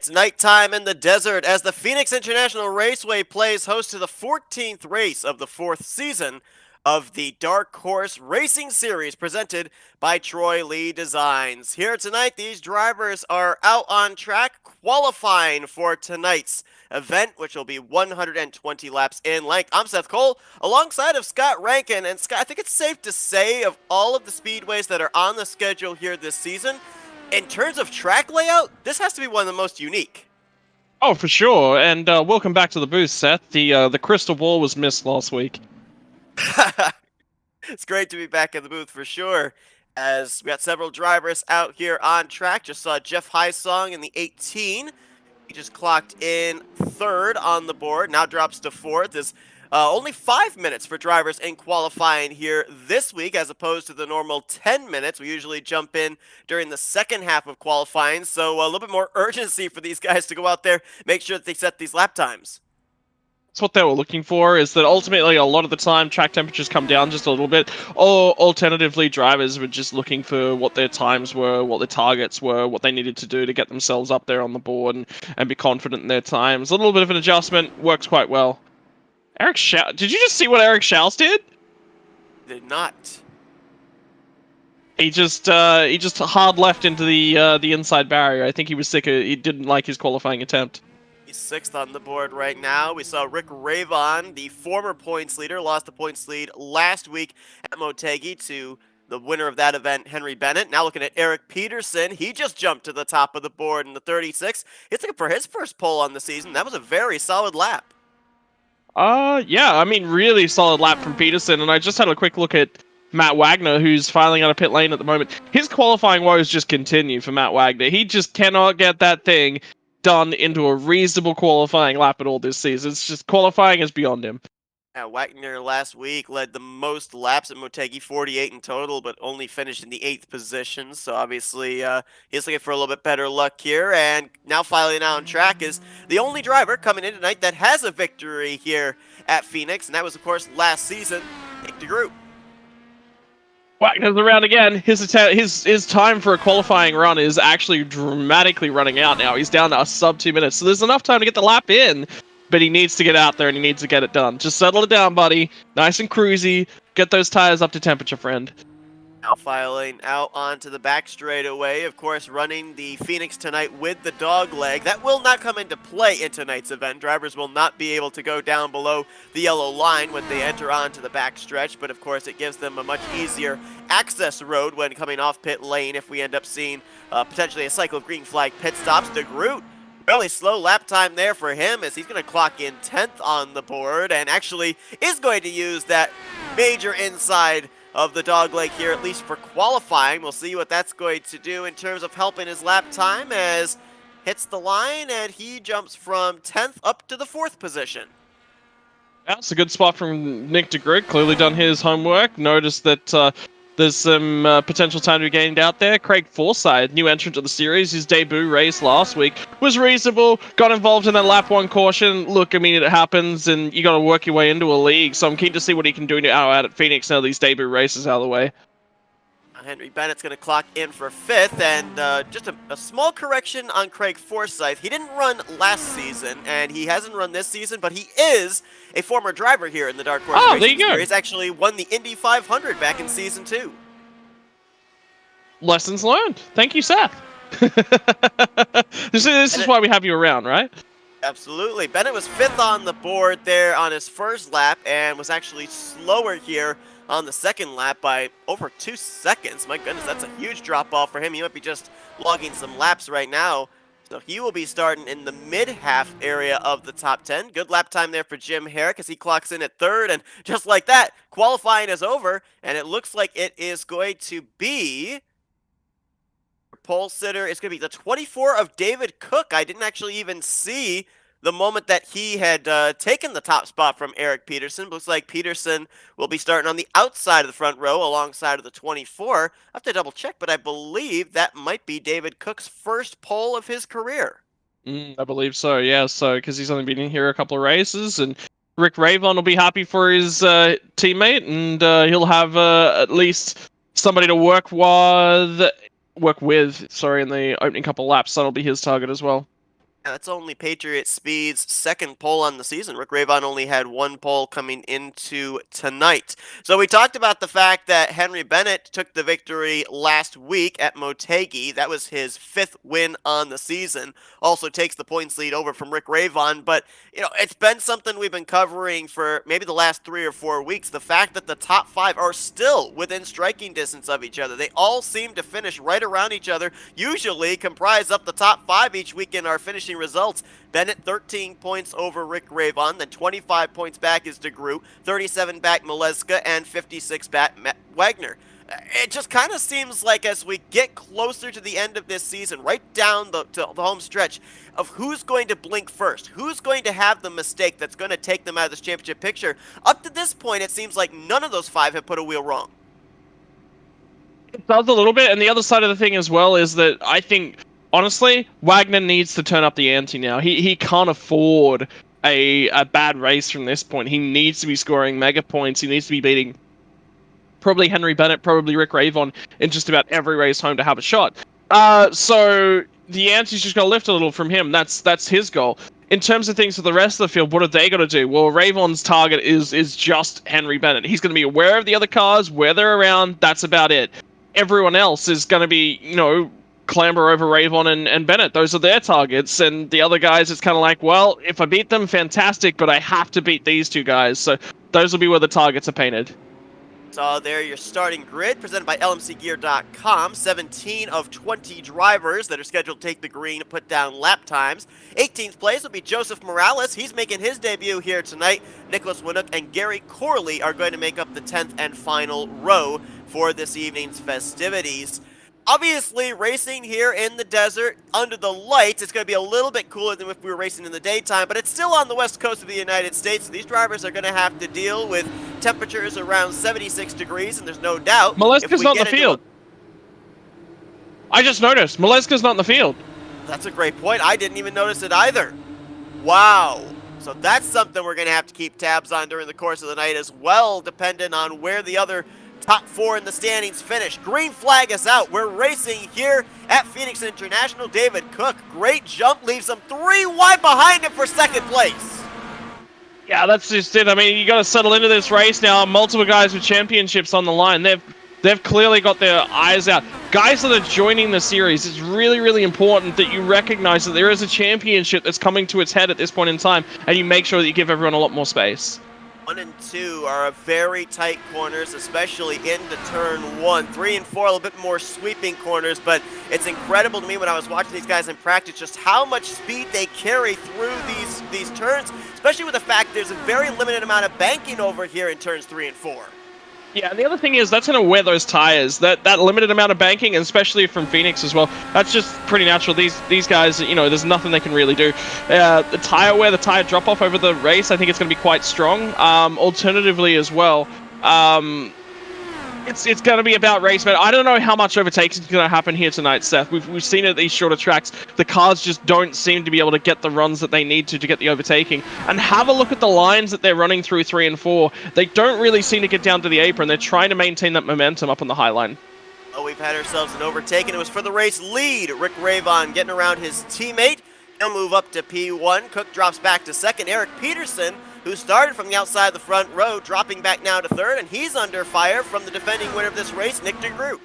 It's nighttime in the desert as the Phoenix International Raceway plays host to the 14th race of the fourth season of the Dark Horse Racing Series presented by Troy Lee Designs. Here tonight, these drivers are out on track qualifying for tonight's event, which will be 120 laps in length. I'm Seth Cole, alongside of Scott Rankin. And Scott, I think it's safe to say of all of the speedways that are on the schedule here this season, in terms of track layout, this has to be one of the most unique. Oh, for sure. And welcome back to the booth, Seth. The crystal ball was missed last week. It's great to be back in the booth for sure. As we got several drivers out here on track. Just saw Jeff Highsong in the 18. He just clocked in third on the board. Now drops to fourth. Is only 5 minutes for drivers in qualifying here this week, as opposed to the normal 10 minutes. We usually jump in during the second half of qualifying, so a little bit more urgency for these guys to go out there, make sure that they set these lap times. That's what they were looking for, is that ultimately a lot of the time track temperatures come down just a little bit, or alternatively drivers were just looking for what their times were, what their targets were, what they needed to do to get themselves up there on the board and be confident in their times. A little bit of an adjustment, works quite well. Eric Schaus, did you just see what Eric Schaus did? Did not. He just hard left into the inside barrier. I think he was sick. He didn't like his qualifying attempt. He's sixth on the board right now. We saw Rick Ravon, the former points leader, lost the points lead last week at Motegi to the winner of that event, Henry Bennett. Now looking at Eric Peterson, he just jumped to the top of the board in the 36. He's looking for his first pole on the season. That was a very solid lap. Yeah, I mean, really solid lap from Peterson, and I just had a quick look at Matt Wagner, who's filing out of pit lane at the moment. His qualifying woes just continue for Matt Wagner. He just cannot get that thing done into a reasonable qualifying lap at all this season. It's just qualifying is beyond him. Wagner last week led the most laps at Motegi, 48 in total, but only finished in the 8th position. So obviously he's looking for a little bit better luck here. And now filing out on track is the only driver coming in tonight that has a victory here at Phoenix. And that was, of course, last season, Nick DeGroot. Wagner's around again. His time for a qualifying run is actually dramatically running out now. He's down to a sub 2 minutes. So there's enough time to get the lap in. But he needs to get out there and he needs to get it done. Just settle it down, buddy. Nice and cruisy. Get those tires up to temperature, friend. Now filing out onto the back straightaway. Of course, running the Phoenix tonight with the dog leg. That will not come into play in tonight's event. Drivers will not be able to go down below the yellow line when they enter onto the back stretch. But of course, it gives them a much easier access road when coming off pit lane if we end up seeing potentially a cycle of green flag pit stops. DeGroot, really slow lap time there for him, as he's going to clock in 10th on the board and actually is going to use that major inside of the dog leg here, at least for qualifying. We'll see what that's going to do in terms of helping his lap time, as hits the line and he jumps from 10th up to the 4th position. That's a good spot from Nick DeGroot. Clearly done his homework. Noticed that there's some potential time to be gained out there. Craig Forsyth, new entrant to the series, his debut race last week was reasonable. Got involved in that lap 1 caution. Look, I mean, it happens, and you got to work your way into a league. So I'm keen to see what he can do now out at Phoenix now these debut races out of the way. Henry Bennett's going to clock in for 5th, and just a small correction on Craig Forsyth. He didn't run last season, and he hasn't run this season, but he is a former driver here in the Dark Horse Racing there you go. Series. Actually won the Indy 500 back in Season 2. Lessons learned. Thank you, Seth. This is why we have you around, right? Absolutely. Bennett was 5th on the board there on his first lap and was actually slower here on the second lap by over 2 seconds. My goodness, that's a huge drop-off for him. He might be just logging some laps right now. So he will be starting in the mid-half area of the top 10. Good lap time there for Jim Herrick as he clocks in at 3rd. And just like that, qualifying is over. And it looks like it is going to be... pole sitter, it's going to be the 24 of David Cook. I didn't actually even see the moment that he had taken the top spot from Eric Peterson. Looks like Peterson will be starting on the outside of the front row alongside of the 24. I have to double check, but I believe that might be David Cook's first pole of his career. I believe so, yeah. So, because he's only been in here a couple of races, and Rick Ravon will be happy for his teammate, and he'll have at least somebody to work with, in the opening couple laps. That'll be his target as well. Yeah, that's only Patriot Speed's second pole on the season. Rick Ravon only had one pole coming into tonight. So we talked about the fact that Henry Bennett took the victory last week at Motegi. That was his 5th win on the season. Also takes the points lead over from Rick Ravon. But, it's been something we've been covering for maybe the last 3 or 4 weeks. The fact that the top 5 are still within striking distance of each other. They all seem to finish right around each other, usually comprise up the top 5 each week in our finishing results. Bennett 13 points over Rick Ravon, then 25 points back is DeGroot, 37 back Maleska, and 56 back Matt Wagner. It just kind of seems like as we get closer to the end of this season, right down to the home stretch, of who's going to blink first, who's going to have the mistake that's going to take them out of this championship picture. Up to this point, it seems like none of those 5 have put a wheel wrong. It does a little bit, and the other side of the thing as well is that I think, honestly, Wagner needs to turn up the ante now. He can't afford a bad race from this point. He needs to be scoring mega points. He needs to be beating probably Henry Bennett, probably Rick Ravon in just about every race home to have a shot. So the ante's just going to lift a little from him. That's his goal. In terms of things for the rest of the field, what have they got to do? Well, Ravon's target is just Henry Bennett. He's going to be aware of the other cars, where they're around. That's about it. Everyone else is going to be, clamber over Ravon and Bennett. Those are their targets. And the other guys, it's kind of like, well, if I beat them, fantastic, but I have to beat these 2 guys. So those will be where the targets are painted. So there your starting grid presented by LMCgear.com. 17 of 20 drivers that are scheduled to take the green put down lap times. 18th place will be Joseph Morales. He's making his debut here tonight. Nicholas Winnock and Gary Corley are going to make up the 10th and final row for this evening's festivities. Obviously, racing here in the desert under the lights, it's going to be a little bit cooler than if we were racing in the daytime, but it's still on the west coast of the United States. So these drivers are going to have to deal with temperatures around 76 degrees, and there's no doubt. Maleska's not in the field. I just noticed. Maleska's not in the field. That's a great point. I didn't even notice it either. Wow. So that's something we're going to have to keep tabs on during the course of the night as well, depending on where the other top 4 in the standings finish. Green flag is out. We're racing here at Phoenix International. David Cook, great jump, leaves him 3 wide behind him for 2nd place. Yeah, that's just it. I mean, you got to settle into this race now. Multiple guys with championships on the line. They've clearly got their eyes out. Guys that are joining the series, it's really, really important that you recognize that there is a championship that's coming to its head at this point in time, and you make sure that you give everyone a lot more space. 1 and 2 are very tight corners, especially into turn 1. 3 and 4 a little bit more sweeping corners, but it's incredible to me when I was watching these guys in practice just how much speed they carry through these turns, especially with the fact there's a very limited amount of banking over here in turns 3 and 4. Yeah, and the other thing is that's going to wear those tires. That limited amount of banking, and especially from Phoenix as well, that's just pretty natural. These guys, there's nothing they can really do. The tire wear, the tire drop off over the race, I think it's going to be quite strong. Alternatively as well, it's going to be about race, but I don't know how much overtaking is going to happen here tonight, Seth. We've seen it at these shorter tracks. The cars just don't seem to be able to get the runs that they need to get the overtaking. And have a look at the lines that they're running through 3 and 4. They don't really seem to get down to the apron. They're trying to maintain that momentum up on the high line. Oh, we've had ourselves an overtaken. It was for the race lead. Rick Ravon getting around his teammate. He'll move up to P1. Cook drops back to 2nd. Eric Peterson, who started from the outside of the front row, dropping back now to 3rd, and he's under fire from the defending winner of this race, Nick DeGroot.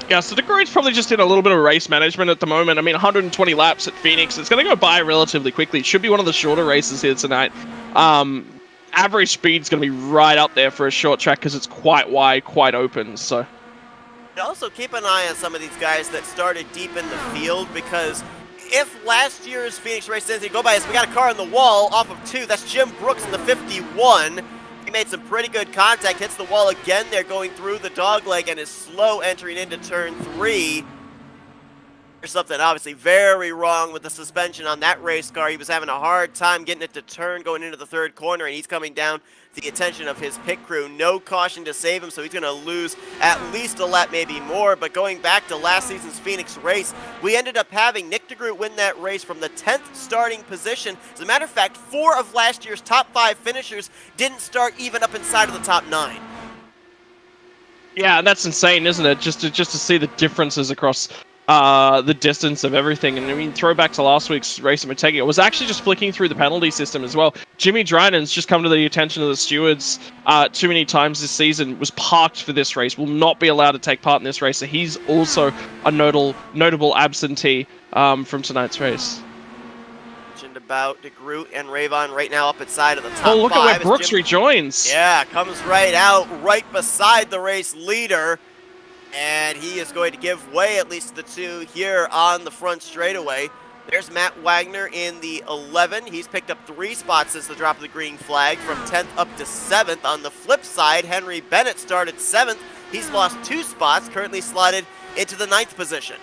Yeah, so DeGroot's probably just in a little bit of race management at the moment. I mean, 120 laps at Phoenix. It's going to go by relatively quickly. It should be one of the shorter races here tonight. Average speed's going to be right up there for a short track because it's quite wide, quite open, so... Also keep an eye on some of these guys that started deep in the field, because if last year's Phoenix race ends, go by us, we got a car on the wall off of 2. That's Jim Brooks in the 51. He made some pretty good contact, hits the wall again there going through the dogleg, and is slow entering into turn 3. There's something obviously very wrong with the suspension on that race car. He was having a hard time getting it to turn going into the 3rd corner, and he's coming down to the attention of his pit crew. No caution to save him, so he's going to lose at least a lap, maybe more. But going back to last season's Phoenix race, we ended up having Nick DeGroot win that race from the 10th starting position. As a matter of fact, 4 of last year's top 5 finishers didn't start even up inside of the top 9. Yeah, that's insane, isn't it? Just to see the differences across the distance of everything. And I mean, throwback to last week's race at Motegi, it was actually just flicking through the penalty system as well. Jimmy Drynan's just come to the attention of the stewards too many times this season, was parked for this race, will not be allowed to take part in this race. So he's also a notable absentee from tonight's race. About DeGroot and Ravon right now up inside of the top Oh, look at where five Brooks rejoins. Yeah, comes right out, right beside the race leader. And he is going to give way, at least the two here on the front straightaway. There's Matt Wagner in the 11. He's picked up 3 spots since the drop of the green flag, from 10th up to 7th. On the flip side, Henry Bennett started 7th. He's lost 2 spots, currently slotted into the 9th position.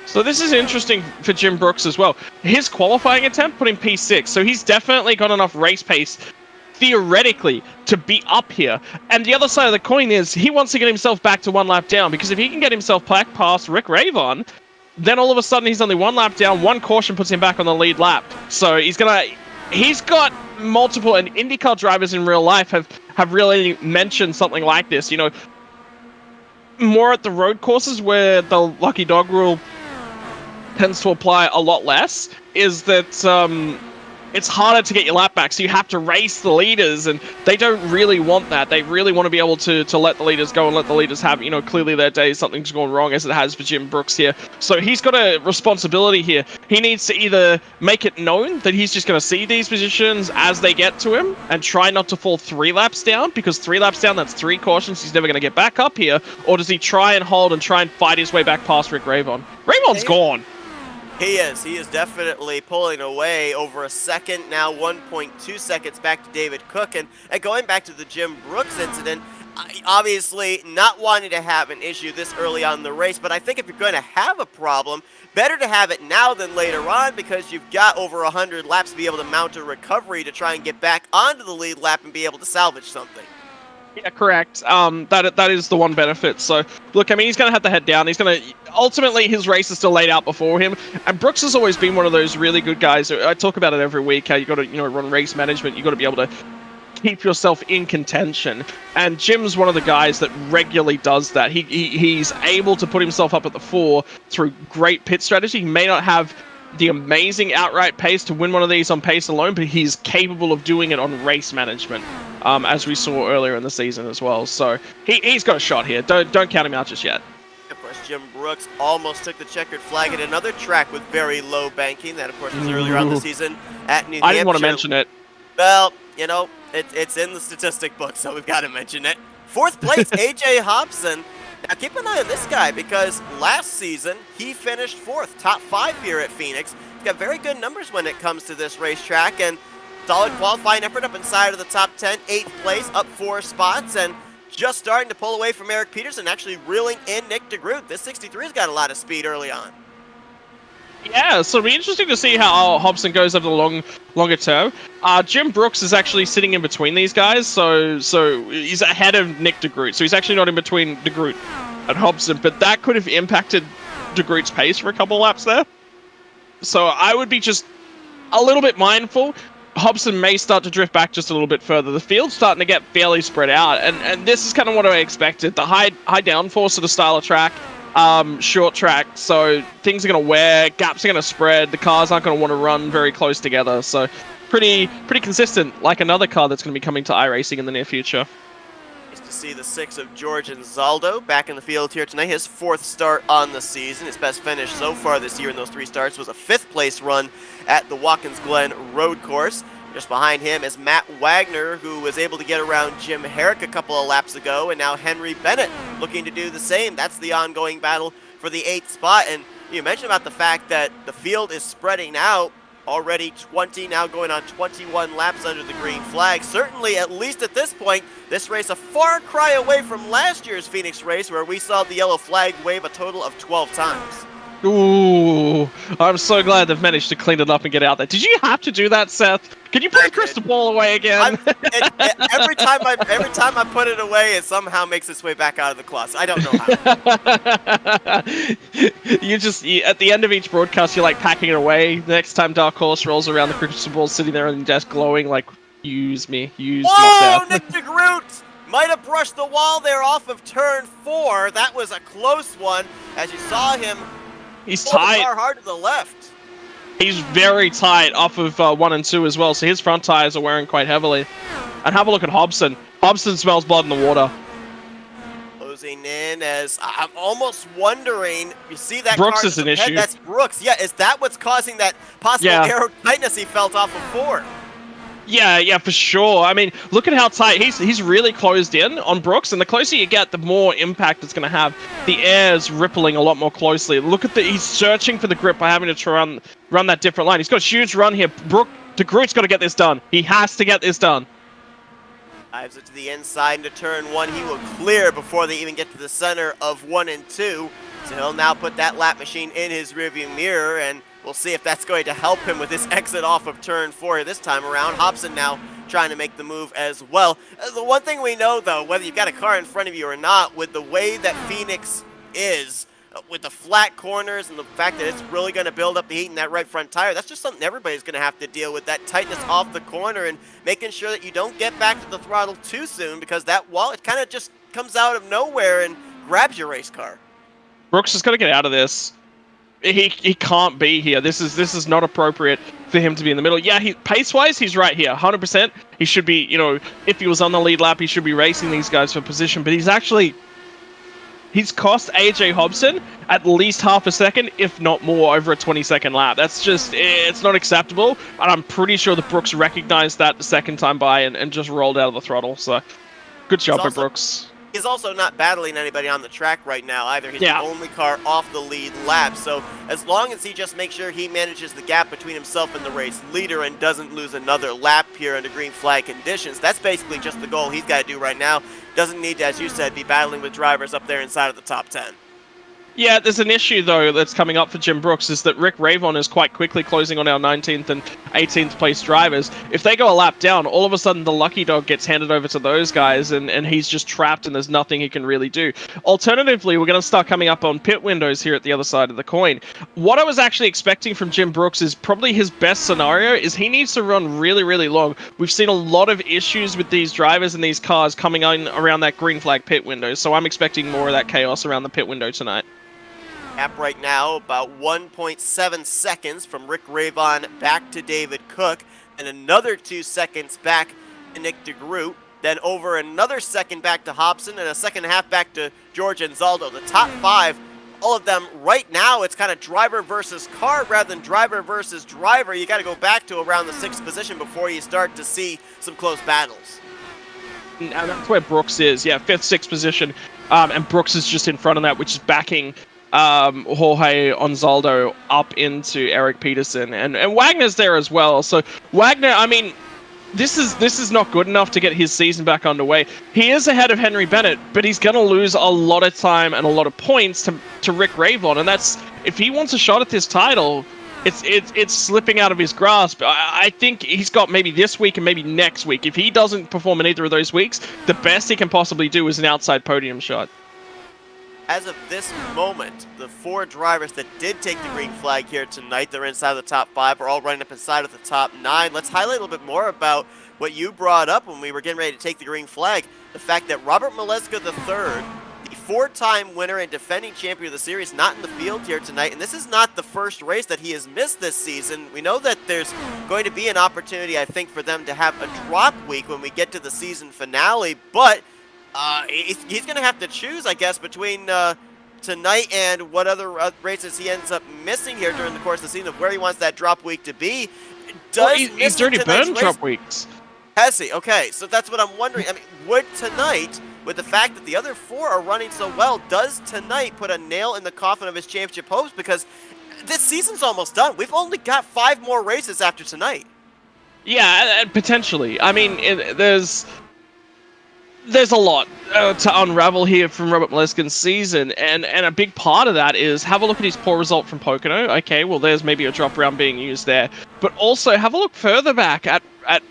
So this is interesting for Jim Brooks as well. His qualifying attempt put him P6, so he's definitely got enough race pace, theoretically, to be up here. And the other side of the coin is he wants to get himself back to 1 lap down, because if he can get himself back past Rick Ravon, then all of a sudden he's only 1 lap down, 1 caution puts him back on the lead lap. So he's got multiple, and IndyCar drivers in real life have really mentioned something like this, you know, more at the road courses where the lucky dog rule tends to apply a lot less, is that it's harder to get your lap back, so you have to race the leaders, and they don't really want that. They really want to be able to let the leaders go and let the leaders have, you know, clearly their day something's gone wrong, as it has for Jim Brooks here. So he's got a responsibility here. He needs to either make it known that he's just going to see these positions as they get to him and try not to fall 3 laps down, because 3 laps down, that's 3 cautions. He's never going to get back up here. Or does he try and hold and try and fight his way back past Rick Ravon? Ravon's gone. He is definitely pulling away over a second, now 1.2 seconds back to David Cook. And going back to the Jim Brooks incident, obviously not wanting to have an issue this early on in the race, but I think if you're going to have a problem, better to have it now than later on, because you've got over 100 laps to be able to mount a recovery to try and get back onto the lead lap and be able to salvage something. Yeah, correct. That is the one benefit. So, look, I mean, he's going to have to head down. He's going to... Ultimately, his race is still laid out before him. And Brooks has always been one of those really good guys. I talk about it every week, how you got to, you know, run race management. You got to be able to keep yourself in contention. And Jim's one of the guys that regularly does that. He's able to put himself up at the 4 through great pit strategy. He may not have the amazing outright pace to win one of these on pace alone, but he's capable of doing it on race management, as we saw earlier in the season as well. So he's got a shot here. Don't count him out just yet. Of course, Jim Brooks almost took the checkered flag at another track with very low banking. That, of course, was earlier on the season at New Hampshire. I didn't want to mention it. Well, you know, it's in the statistic book, so we've got to mention it. 4th place, AJ Hobson. Now, keep an eye on this guy, because last season, he finished 4th, top 5 here at Phoenix. He's got very good numbers when it comes to this racetrack, and solid qualifying effort up inside of the top 10, 8th place, up 4 spots, and just starting to pull away from Eric Peterson, actually reeling in Nick DeGroot. This 63's got a lot of speed early on. Yeah, so it'll be interesting to see how Hobson goes over the longer term. Jim Brooks is actually sitting in between these guys, so he's ahead of Nick DeGroot. So he's actually not in between DeGroot and Hobson, but that could have impacted DeGroot's pace for a couple of laps there. So I would be just a little bit mindful. Hobson may start to drift back just a little bit further. The field's starting to get fairly spread out, and this is kind of what I expected. The high downforce sort of style of track. Short track, so things are going to wear, gaps are going to spread, the cars aren't going to want to run very close together, so pretty consistent, like another car that's going to be coming to iRacing in the near future. Nice to see the 6 of George Anzaldo back in the field here tonight. His 4th start on the season. His best finish so far this year in those 3 starts was a 5th place run at the Watkins Glen Road Course. Just behind him is Matt Wagner, who was able to get around Jim Herrick a couple of laps ago, and now Henry Bennett looking to do the same. That's the ongoing battle for the 8th spot. And you mentioned about the fact that the field is spreading out. Already 20, now going on 21 laps under the green flag. Certainly, at least at this point, this race a far cry away from last year's Phoenix race, where we saw the yellow flag wave a total of 12 times. Ooh, I'm so glad they've managed to clean it up and get out there. Did you have to do that, Seth? Can you put the crystal ball away again? Every time I put it away, it somehow makes its way back out of the closet. I don't know how. you at the end of each broadcast, you're like packing it away. The next time Dark Horse rolls around, the crystal ball's sitting there on the desk glowing like, use me, Whoa, Nick DeGroot! Might have brushed the wall there off of turn 4. That was a close one, as you saw him He's Pull the tight. car hard to the left. He's very tight off of 1 and 2 as well, so his front tires are wearing quite heavily. And have a look at Hobson. Hobson smells blood in the water. Closing in as I'm almost wondering, you see that Brooks car is an ahead, issue. that's Brooks. Yeah, is that what's causing that possible aero tightness he felt off of 4? Yeah, for sure. I mean, look at how tight he's really closed in on Brooks, and the closer you get, the more impact it's going to have. The air's rippling a lot more closely. Look at he's searching for the grip by having to try run that different line. He's got a huge run here. De Groot's got to get this done. He has to get this done. Dives it to the inside into turn 1. He will clear before they even get to the center of 1 and 2. So he'll now put that lap machine in his rearview mirror, and we'll see if that's going to help him with his exit off of turn 4 this time around. Hobson now trying to make the move as well. The one thing we know, though, whether you've got a car in front of you or not, with the way that Phoenix is, with the flat corners and the fact that it's really going to build up the heat in that right front tire, that's just something everybody's going to have to deal with, that tightness off the corner and making sure that you don't get back to the throttle too soon, because that wall, it kind of just comes out of nowhere and grabs your race car. Brooks has got to get out of this. He can't be here. This is not appropriate for him to be in the middle. Yeah, pace-wise, he's right here, 100%. He should be, if he was on the lead lap, he should be racing these guys for position, but he's cost AJ Hobson at least half a second, if not more, over a 20-second lap. That's just, it's not acceptable, and I'm pretty sure that Brooks recognized that the second time by and just rolled out of the throttle, so good job by Brooks. He's also not battling anybody on the track right now either. He's the only car off the lead lap. So as long as he just makes sure he manages the gap between himself and the race leader and doesn't lose another lap here under green flag conditions, that's basically just the goal he's got to do right now. Doesn't need to, as you said, be battling with drivers up there inside of the top 10. Yeah, there's an issue, though, that's coming up for Jim Brooks, is that Rick Ravon is quite quickly closing on our 19th and 18th place drivers. If they go a lap down, all of a sudden the lucky dog gets handed over to those guys, and he's just trapped and there's nothing he can really do. Alternatively, we're going to start coming up on pit windows here at the other side of the coin. What I was actually expecting from Jim Brooks is probably his best scenario is he needs to run really, really long. We've seen a lot of issues with these drivers and these cars coming in around that green flag pit window, so I'm expecting more of that chaos around the pit window tonight. Gap right now about 1.7 seconds from Rick Ravon back to David Cook, and another 2 seconds back to Nick DeGroot, then over another second back to Hobson, and a second and a half back to George Anzaldo. The top 5, all of them right now, it's kind of driver versus car rather than driver versus driver. You got to go back to around the 6th position before you start to see some close battles. And that's where Brooks is, 5th, 6th position, and Brooks is just in front of that, which is backing Jorge Anzaldo up into Eric Peterson, and Wagner's there as well. So Wagner, I mean, this is not good enough to get his season back underway. He is ahead of Henry Bennett, but he's going to lose a lot of time and a lot of points to Rick Ravon, and that's, if he wants a shot at this title, it's slipping out of his grasp. I think he's got maybe this week and maybe next week. If he doesn't perform in either of those weeks, the best he can possibly do is an outside podium shot. As of this moment, the 4 drivers that did take the green flag here tonight, they're inside the top 5, are all running up inside of the top 9. Let's highlight a little bit more about what you brought up when we were getting ready to take the green flag. The fact that Robert Maleska III, the 4-time winner and defending champion of the series, not in the field here tonight. And this is not the first race that he has missed this season. We know that there's going to be an opportunity, I think, for them to have a drop week when we get to the season finale, but he's going to have to choose, I guess, between tonight and what other races he ends up missing here during the course of the season, of where he wants that drop week to be. He's already burned drop weeks. Has he? Okay, so that's what I'm wondering. I mean, would tonight, with the fact that the other 4 are running so well, does tonight put a nail in the coffin of his championship hopes? Because this season's almost done. We've only got 5 more races after tonight. Yeah, potentially. I mean, there's a lot to unravel here from Robert Maleska's season, and a big part of that is have a look at his poor result from Pocono. Okay, well, there's maybe a drop round being used there, but also have a look further back at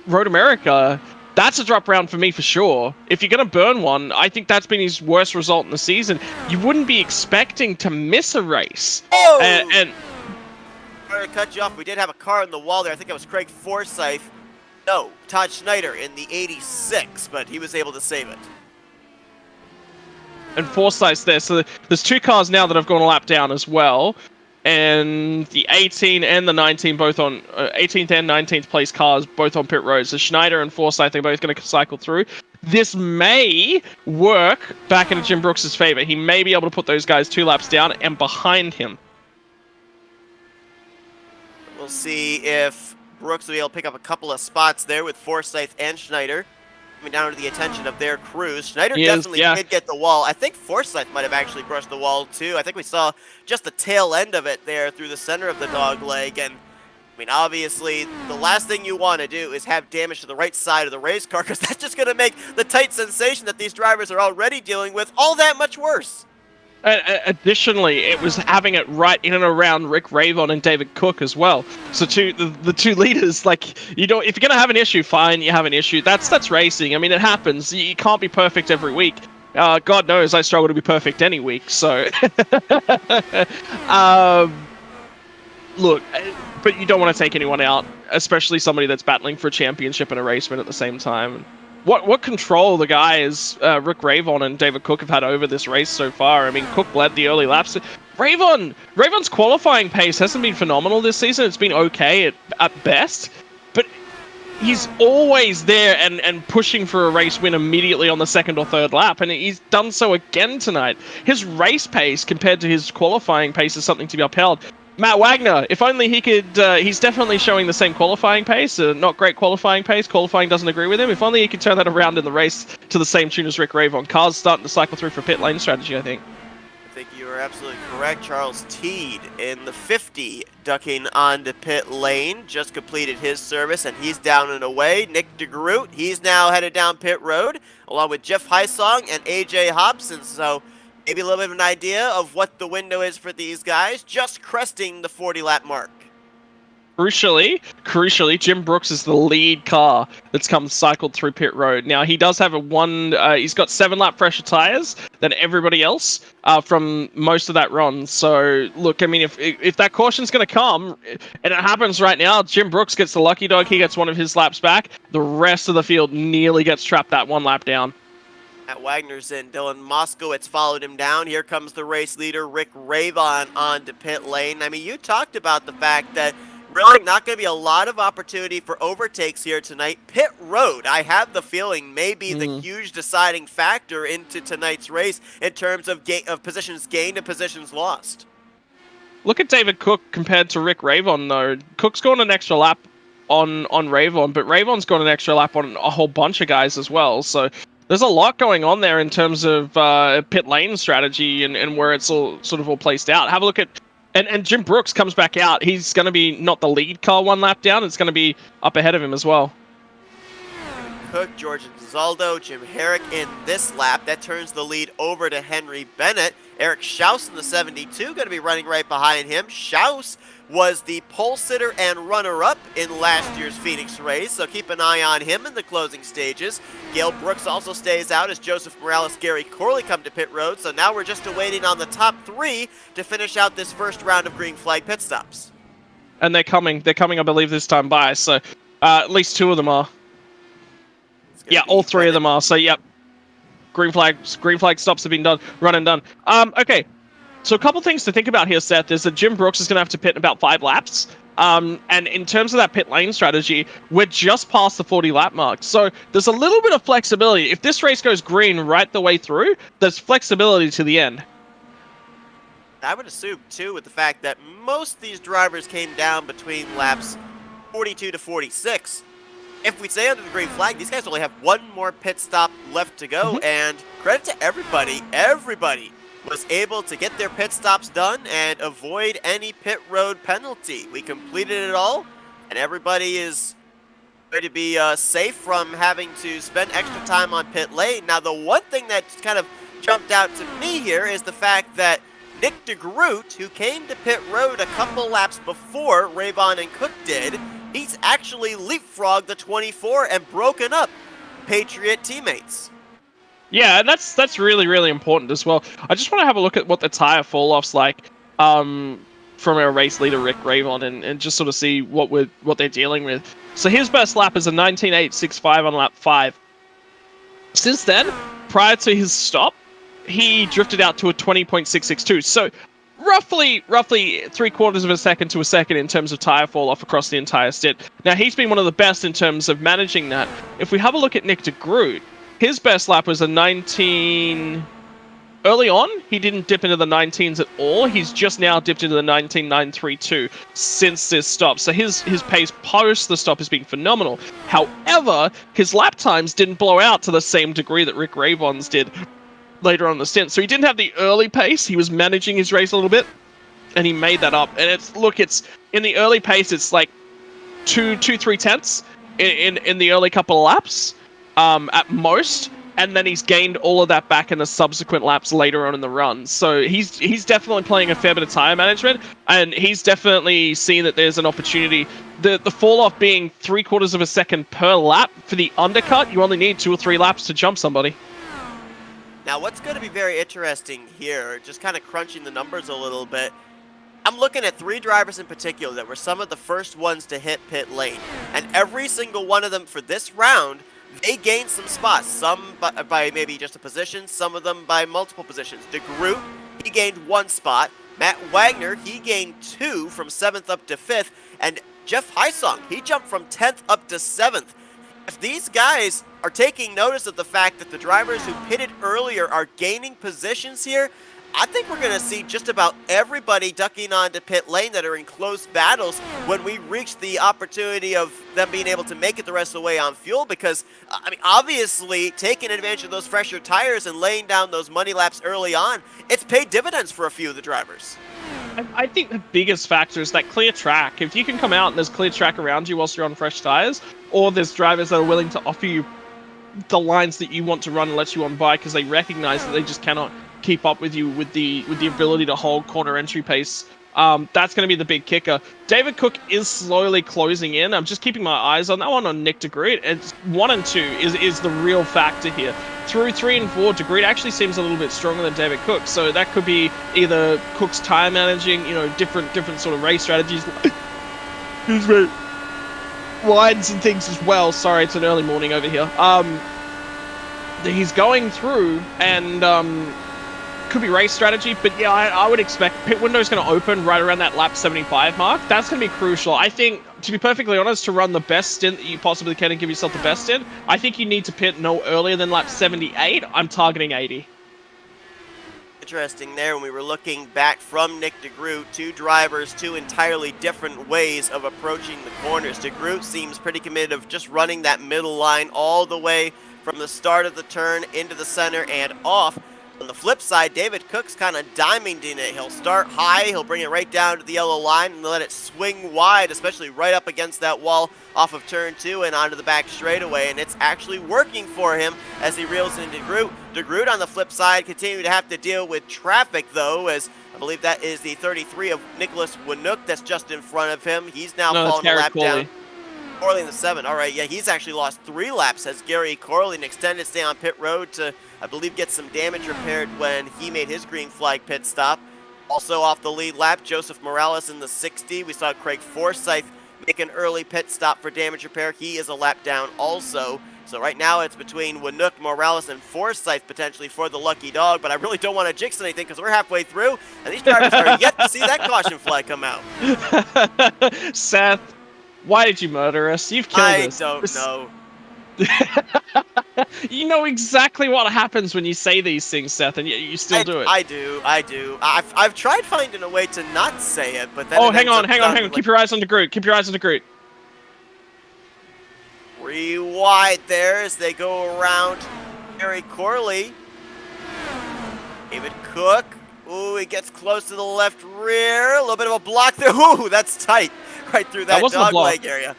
Road America. That's a drop round for me for sure. If you're going to burn one, I think that's been his worst result in the season. You wouldn't be expecting to miss a race. Oh! And sorry to cut you off. We did have a car in the wall there. I think it was Craig Forsyth. No, Todd Schneider in the 86, but he was able to save it. And Forsyth's there, so there's 2 cars now that have gone a lap down as well. and the 18 and the 19 both on 18th and 19th place cars both on pit road. So Schneider and Forsyth are both going to cycle through. This may work back into Jim Brooks' favor. He may be able to put those guys 2 laps down and behind him. We'll see if Brooks will be able to pick up a couple of spots there with Forsyth and Schneider coming down to the attention of their crews. Schneider definitely did get the wall. I think Forsyth might have actually brushed the wall too. I think we saw just the tail end of it there through the center of the dog leg. And I mean, obviously, the last thing you want to do is have damage to the right side of the race car, because that's just going to make the tight sensation that these drivers are already dealing with all that much worse. Additionally, it was having it right in and around Rick Ravon and David Cook as well. So the 2 leaders, like, you know, if you're gonna have an issue, fine, you have an issue. That's racing. I mean, it happens. You can't be perfect every week. God knows I struggle to be perfect any week. So, look, but you don't want to take anyone out, especially somebody that's battling for a championship and a race win at the same time. What control the guys, Rick Ravon and David Cook, have had over this race so far. I mean, Cook led the early laps. Ravon's qualifying pace hasn't been phenomenal this season. It's been okay at best, but he's always there and pushing for a race win immediately on the 2nd or 3rd lap, and he's done so again tonight. His race pace compared to his qualifying pace is something to be upheld. Matt Wagner, if only he could, he's definitely showing the same qualifying pace, not great qualifying pace. Qualifying doesn't agree with him. If only he could turn that around in the race to the same tune as Rick Ravon. Cars starting to cycle through for pit lane strategy, I think. I think you are absolutely correct. Charles Teed in the 50 ducking onto pit lane, just completed his service, and he's down and away. Nick DeGroot, he's now headed down pit road, along with Jeff Hysong and AJ Hobson. So maybe a little bit of an idea of what the window is for these guys, just cresting the 40-lap mark. Crucially, Jim Brooks is the lead car that's come cycled through pit road. Now, he does have he's got 7-lap fresher tires than everybody else from most of that run. So, look, I mean, if that caution's going to come, and it happens right now, Jim Brooks gets the lucky dog, he gets one of his laps back. The rest of the field nearly gets trapped that 1 lap down. Matt Wagner's in. Dylan Moskowitz followed him down. Here comes the race leader, Rick Ravon, onto pit lane. I mean, you talked about the fact that really not going to be a lot of opportunity for overtakes here tonight. Pit road, I have the feeling, may be the huge deciding factor into tonight's race in terms of positions gained and positions lost. Look at David Cook compared to Rick Ravon, though. Cook's gone an extra lap on Ravon, but Ravon's gone an extra lap on a whole bunch of guys as well. So there's a lot going on there in terms of pit lane strategy and where it's all sort of all placed out. Have a look at, and Jim Brooks comes back out. He's going to be not the lead car 1 lap down. It's going to be up ahead of him as well. Cook, George Zaldo, Jim Herrick in this lap. That turns the lead over to Henry Bennett. Eric Schaus in the 72 going to be running right behind him. Schaus was the pole sitter and runner-up in last year's Phoenix race, so keep an eye on him in the closing stages. Gail Brooks also stays out as Joseph Morales, Gary Corley come to pit road, so now we're just awaiting on the top 3 to finish out this first round of green flag pit stops. And they're coming, I believe, this time by, so at least 2 of them are. Yeah, all 3 of them are, so yep. Green flag stops have been run and done. Okay. So a couple things to think about here, Seth, is that Jim Brooks is going to have to pit in about 5 laps. And in terms of that pit lane strategy, we're just past the 40-lap mark. So there's a little bit of flexibility. If this race goes green right the way through, there's flexibility to the end. I would assume, too, with the fact that most of these drivers came down between laps 42 to 46. If we stay under the green flag, these guys only have 1 more pit stop left to go. And credit to everybody. Everybody was able to get their pit stops done and avoid any pit road penalty. We completed it all, and everybody is going to be safe from having to spend extra time on pit lane. Now, the one thing that kind of jumped out to me here is the fact that Nick DeGroot, who came to pit road a couple laps before Ravon and Cook did, he's actually leapfrogged the 24 and broken up Patriot teammates. Yeah, and that's really, really important as well. I just want to have a look at what the tire fall-off's like from our race leader, Rick Ravon, and just sort of see what they're dealing with. So his best lap is a 19.865 on lap 5. Since then, prior to his stop, he drifted out to a 20.662. So roughly 3/4 of a second to a second in terms of tire fall off across the entire stint. Now, he's been one of the best in terms of managing that. If we have a look at Nick de Groot, his best lap was a 19... Early on, he didn't dip into the 19s at all. He's just now dipped into the 19.932 since this stop. So his pace post the stop has been phenomenal. However, his lap times didn't blow out to the same degree that Rick Ravon's did later on in the stint. So he didn't have the early pace. He was managing his race a little bit, and he made that up. And it's in the early pace, it's like 3 tenths in the early couple of laps at most. And then he's gained all of that back in the subsequent laps later on in the run. So he's definitely playing a fair bit of tire management, and he's definitely seen that there's an opportunity. The fall off being 3/4 of a second per lap for the undercut, you only need 2 or 3 laps to jump somebody. Now, what's going to be very interesting here, just kind of crunching the numbers a little bit, I'm looking at 3 drivers in particular that were some of the first ones to hit pit lane. And every single one of them for this round, they gained some spots, some by maybe just a position, some of them by multiple positions. De Groot, he gained 1 spot. Matt Wagner, he gained 2 from 7th up to 5th. And Jeff Heisong, he jumped from 10th up to 7th. If these guys are taking notice of the fact that the drivers who pitted earlier are gaining positions here, I think we're going to see just about everybody ducking onto pit lane that are in close battles when we reach the opportunity of them being able to make it the rest of the way on fuel, because, I mean, obviously taking advantage of those fresher tires and laying down those money laps early on, it's paid dividends for a few of the drivers. I think the biggest factor is that clear track. If you can come out and there's clear track around you whilst you're on fresh tires, or there's drivers that are willing to offer you the lines that you want to run and let you on by because they recognize that they just cannot keep up with you with the ability to hold corner entry pace. That's going to be the big kicker. David Cook is slowly closing in. I'm just keeping my eyes on that one on Nick de Groot. And 1 and 2 is the real factor here. Through 3 and 4, de Groot actually seems a little bit stronger than David Cook. So that could be either Cook's tire managing, different sort of race strategies. Excuse me. Lines and things as well. Sorry, it's an early morning over here. He's going through and could be race strategy, but yeah, I would expect pit window's going to open right around that lap 75 mark. That's going to be crucial. I think, to be perfectly honest, to run the best stint that you possibly can and give yourself the best stint, I think you need to pit no earlier than lap 78. I'm targeting 80. Interesting there when we were looking back from Nick de Groot, 2 drivers, 2 entirely different ways of approaching the corners. De Groot seems pretty committed of just running that middle line all the way from the start of the turn into the center and off. On the flip side, David Cook's kind of diamonding it. He'll start high, he'll bring it right down to the yellow line and let it swing wide, especially right up against that wall off of turn 2 and onto the back straightaway. And it's actually working for him as he reels into De Groot. De Groot on the flip side continuing to have to deal with traffic though, as I believe that is the 33 of Nicholas Winook that's just in front of him. He's now falling a lap down. Corley in the 7. All right, yeah, he's actually lost 3 laps as Gary Corley, an extended stay on pit road to, I believe, get some damage repaired when he made his green flag pit stop. Also off the lead lap, Joseph Morales in the 60. We saw Craig Forsyth make an early pit stop for damage repair. He is a lap down also. So right now it's between Winook, Morales, and Forsyth potentially for the lucky dog, but I really don't want to jinx anything because we're halfway through, and these drivers are yet to see that caution flag come out. Seth, why did you murder us? You've killed us. I don't know. You know exactly what happens when you say these things, Seth, and yet you still do it. I do. I've tried finding a way to not say it, but then. Oh, hang on. Keep your eyes on the Groot. Keep your eyes on the Groot. 3 wide there as they go around Gary Corley. David Cook. Ooh, he gets close to the left rear. A little bit of a block there. Ooh, that's tight. Right through that dog leg area.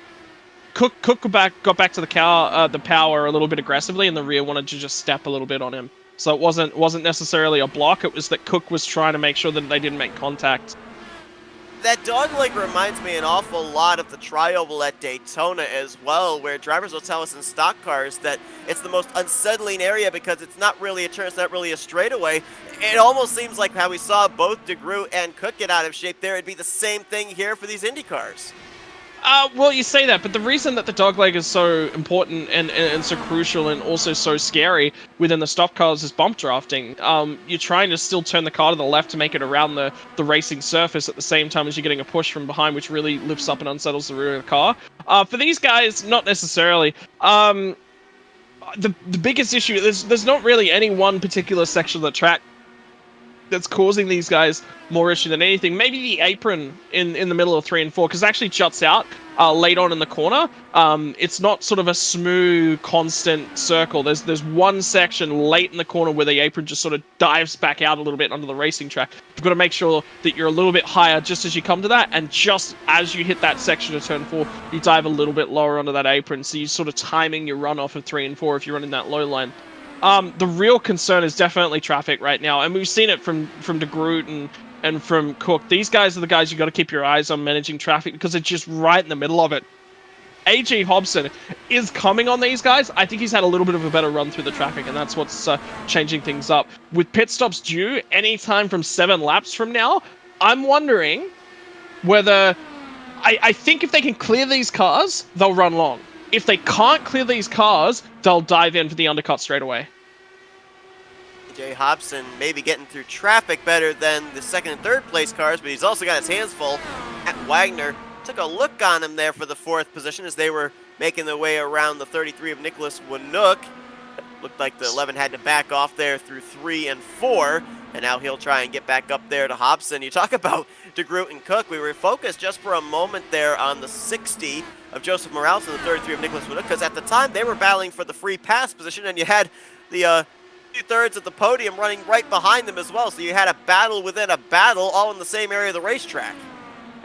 Cook got back to the power a little bit aggressively, and the rear wanted to just step a little bit on him. So it wasn't necessarily a block. It was that Cook was trying to make sure that they didn't make contact. That dog leg reminds me an awful lot of the tri-oval at Daytona as well, where drivers will tell us in stock cars that it's the most unsettling area because it's not really a turn, it's not really a straightaway. It almost seems like how we saw both De Groot and Cook get out of shape there. It'd be the same thing here for these Indy cars. Well, you say that, but the reason that the dogleg is so important and so crucial and also so scary within the stock cars is bump drafting. You're trying to still turn the car to the left to make it around the racing surface at the same time as you're getting a push from behind, which really lifts up and unsettles the rear of the car. For these guys, not necessarily. The biggest issue, there's not really any one particular section of the track that's causing these guys more issue than anything. Maybe the apron in the middle of 3 and 4, because it actually juts out late on in the corner. It's not sort of a smooth, constant circle. There's one section late in the corner where the apron just sort of dives back out a little bit onto the racing track. You've got to make sure that you're a little bit higher just as you come to that, and just as you hit that section of turn 4, you dive a little bit lower onto that apron, so you're sort of timing your runoff of 3 and 4 if you're running that low line. The real concern is definitely traffic right now, and we've seen it from De Groot and from Cook. These guys are the guys you got to keep your eyes on managing traffic, because they're just right in the middle of it. AJ Hobson is coming on these guys. I think he's had a little bit of a better run through the traffic, and that's what's changing things up. With pit stops due anytime from 7 laps from now, I'm wondering whether... I think if they can clear these cars, they'll run long. If they can't clear these cars, they'll dive in for the undercut straight away. AJ Hobson maybe getting through traffic better than the second and third place cars, but he's also got his hands full. Matt Wagner took a look on him there for the 4th position as they were making their way around the 33 of Nicholas Winook. Looked like the 11 had to back off there through 3 and 4, and now he'll try and get back up there to Hobson. You talk about De Groot and Cook. We were focused just for a moment there on the 60 of Joseph Morales and the 33 of Nicholas Winook, because at the time they were battling for the free pass position, and you had the 2/3 of the podium running right behind them as well. So you had a battle within a battle, all in the same area of the racetrack.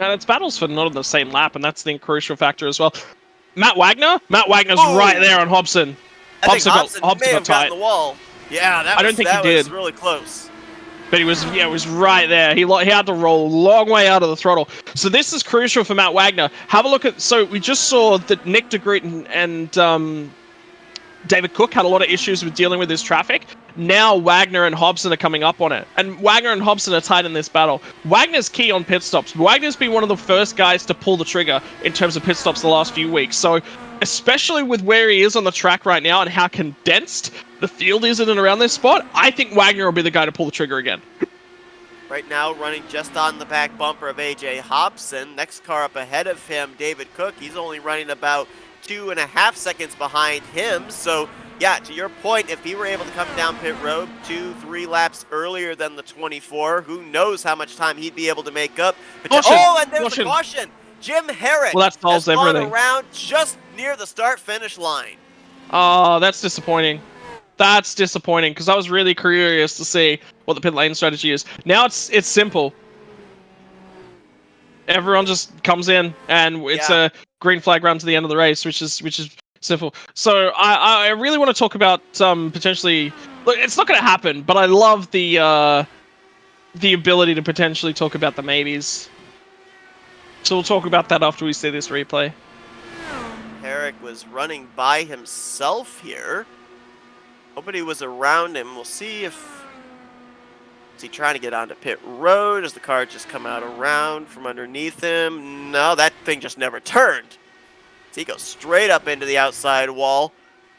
And it's battles for not on the same lap, and that's the crucial factor as well. Matt Wagner's right there on Hobson. I think Hobson may have gotten the wall. Yeah, that was really close. But he was, it was right there. He had to roll a long way out of the throttle. So this is crucial for Matt Wagner. Have a look at, so we just saw that Nick De Groot and David Cook had a lot of issues with dealing with this traffic. Now Wagner and Hobson are coming up on it. And Wagner and Hobson are tight in this battle. Wagner's key on pit stops. Wagner's been one of the first guys to pull the trigger in terms of pit stops the last few weeks. So especially with where he is on the track right now and how condensed the field is in and around this spot, I think Wagner will be the guy to pull the trigger again. Right now, running just on the back bumper of AJ Hobson. Next car up ahead of him, David Cook. He's only running about 2.5 seconds behind him. So, yeah, to your point, if he were able to come down pit road 2-3 laps earlier than the 24, who knows how much time he'd be able to make up. Oh, and there's a caution. Jim Herrick has gone around just near the start-finish line. Oh, that's disappointing. That's disappointing, because I was really curious to see what the pit lane strategy is. Now it's simple. Everyone just comes in, and it's a green flag run to the end of the race, which is simple. So I really want to talk about potentially. Look, it's not going to happen, but I love the ability to potentially talk about the maybes. So we'll talk about that after we see this replay. Herrick was running by himself here. Nobody was around him. We'll see if... Is he trying to get onto pit road? Does the car just come out around from underneath him? No, that thing just never turned. So he goes straight up into the outside wall,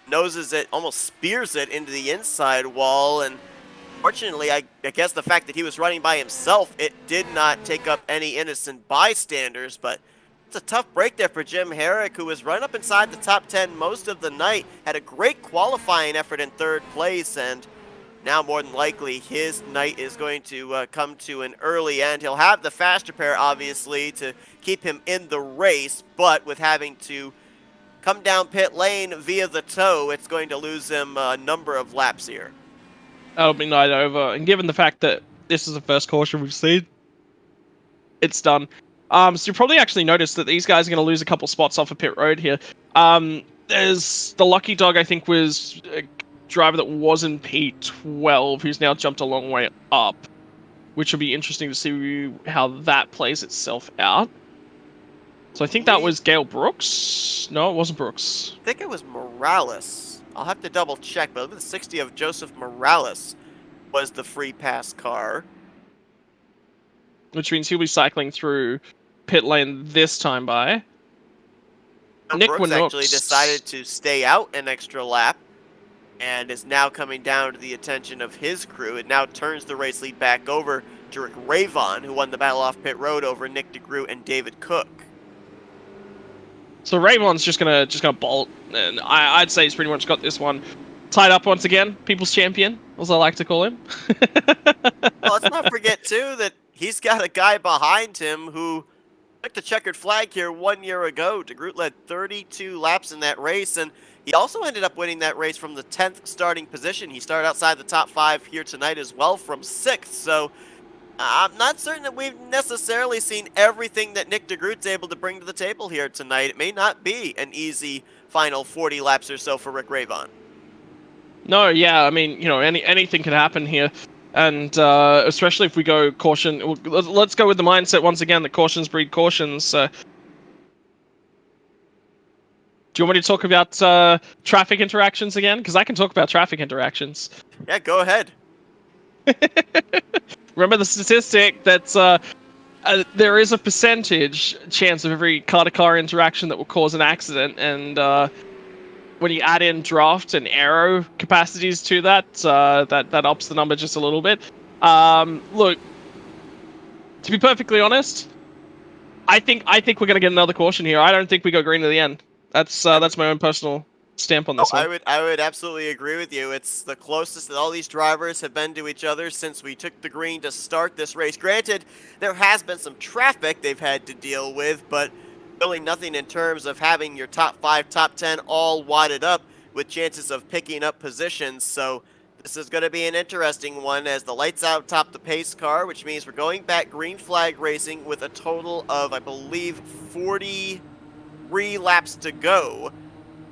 noses it, almost spears it into the inside wall, and fortunately, I guess the fact that he was running by himself, it did not take up any innocent bystanders, but it's a tough break there for Jim Herrick, who was running up inside the top 10 most of the night, had a great qualifying effort in 3rd place, and now more than likely his night is going to come to an early end. He'll have the faster pair, obviously, to keep him in the race, but with having to come down pit lane via the tow, it's going to lose him a number of laps here. That'll be night over, and given the fact that this is the first caution we've seen, it's done. So you probably actually noticed that these guys are going to lose a couple spots off of pit road here. There's the lucky dog, I think, was a driver that was in P12, who's now jumped a long way up, which will be interesting to see how that plays itself out. So I think that was Gail Brooks. No, it wasn't Brooks. I think it was Morales. I'll have to double check, but the 60 of Joseph Morales was the free pass car. Which means he'll be cycling through pit lane this time by. Nick Brooks actually Winooks. decided to stay out an extra lap and is now coming down to the attention of his crew. It now turns the race lead back over to Rick Ravon, who won the battle off pit road over Nick DeGroot and David Cook. So Ravon's just gonna bolt, and I'd say he's pretty much got this one tied up once again. People's champion, as I like to call him. Well, let's not forget too that he's got a guy behind him who took the checkered flag here 1 year ago. DeGroot led 32 laps in that race, and he also ended up winning that race from the 10th starting position. He started outside the top 5 here tonight as well from 6th. So I'm not certain that we've necessarily seen everything that Nick DeGroot's able to bring to the table here tonight. It may not be an easy final 40 laps or so for Rick Ravon. No, yeah, I mean, anything can happen here. And especially if we go caution, let's go with the mindset once again that cautions breed cautions. Do you want me to talk about traffic interactions again? Because I can talk about traffic interactions. Yeah, go ahead. Remember the statistic that there is a percentage chance of every car-to-car interaction that will cause an accident, and when you add in draft and aero capacities to that, that ups the number just a little bit. Look, to be perfectly honest, I think we're gonna get another caution here. I don't think we go green to the end. That's my own personal stamp on this one. I would absolutely agree with you. It's the closest that all these drivers have been to each other since we took the green to start this race. Granted, there has been some traffic they've had to deal with, but really nothing in terms of having your top 5, top 10 all wadded up with chances of picking up positions. So this is going to be an interesting one as the lights out top the pace car, which means we're going back green flag racing with a total of, I believe, 43 laps to go.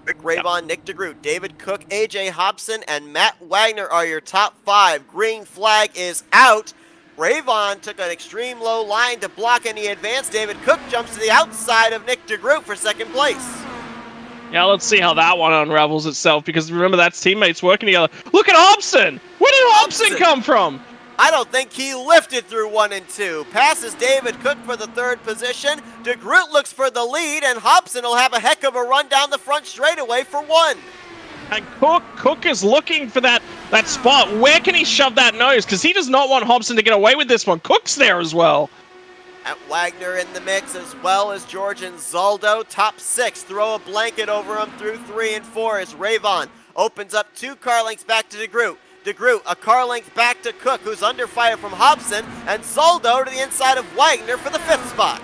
Rick Ravon, Nick DeGroot, David Cook, AJ Hobson, and Matt Wagner are your top 5. Green flag is out. Ravon took an extreme low line to block any advance. David Cook jumps to the outside of Nick DeGroot for second place. Yeah, let's see how that one unravels itself, because remember, that's teammates working together. Look at Hobson! Where did Hobson come from? I don't think he lifted through 1 and 2. Passes David Cook for the 3rd position. DeGroot looks for the lead, and Hobson will have a heck of a run down the front straightaway for 1. And Cook is looking for that spot. Where can he shove that nose? Because he does not want Hobson to get away with this one. Cook's there as well. At Wagner in the mix, as well as George and Zaldo. Top 6, throw a blanket over him through 3 and 4 as Ravon opens up 2 car lengths back to DeGroot. DeGroot, a car length back to Cook, who's under fire from Hobson, and Zaldo to the inside of Wagner for the 5th spot.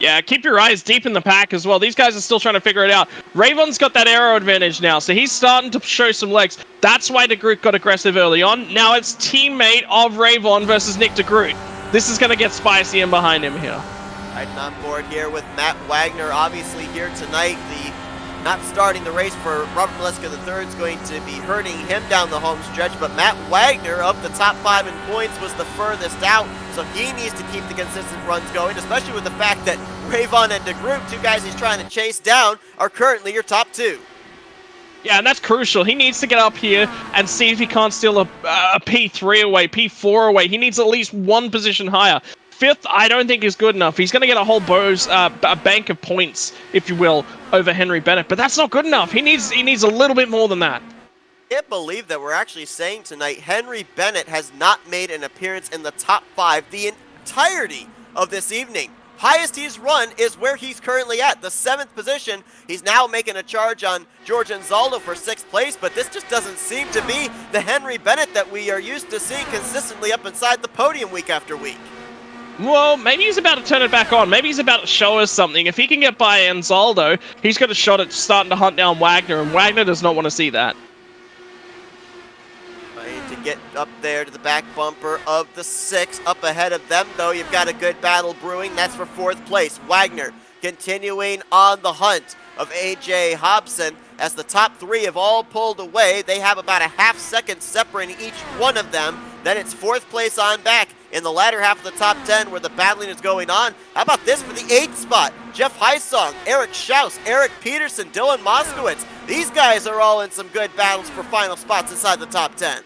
Yeah, keep your eyes deep in the pack as well. These guys are still trying to figure it out. Ravon's got that aero advantage now, so he's starting to show some legs. That's why DeGroot got aggressive early on. Now it's teammate of Ravon versus Nick DeGroot. This is going to get spicy in behind him here. Riding on board here with Matt Wagner, obviously here tonight. The not starting the race for Robert Maleska III is going to be hurting him down the home stretch, but Matt Wagner, of the top 5 in points, was the furthest out, so he needs to keep the consistent runs going, especially with the fact that Ravon and DeGroot, 2 guys he's trying to chase down, are currently your top 2. Yeah, and that's crucial. He needs to get up here and see if he can't steal a P3 away, P4 away. He needs at least 1 position higher. 5th, I don't think is good enough. He's going to get a whole bank of points, if you will, over Henry Bennett, but that's not good enough. He needs a little bit more than that. I can't believe that we're actually saying tonight Henry Bennett has not made an appearance in the top 5 the entirety of this evening. Highest he's run is where he's currently at, the 7th position. He's now making a charge on George Anzaldo for 6th place, but this just doesn't seem to be the Henry Bennett that we are used to seeing consistently up inside the podium week after week. Well, maybe he's about to turn it back on. Maybe he's about to show us something. If he can get by Anzaldo, he's got a shot at starting to hunt down Wagner, and Wagner does not want to see that. To get up there to the back bumper of the 6. Up ahead of them, though, you've got a good battle brewing. That's for 4th place. Wagner continuing on the hunt of AJ Hobson. As the top 3 have all pulled away, they have about a half second separating each one of them. Then it's 4th place on back in the latter half of the top 10 where the battling is going on. How about this for the 8th spot? Jeff Heisong, Eric Schaus, Eric Peterson, Dylan Moskowitz. These guys are all in some good battles for final spots inside the top 10.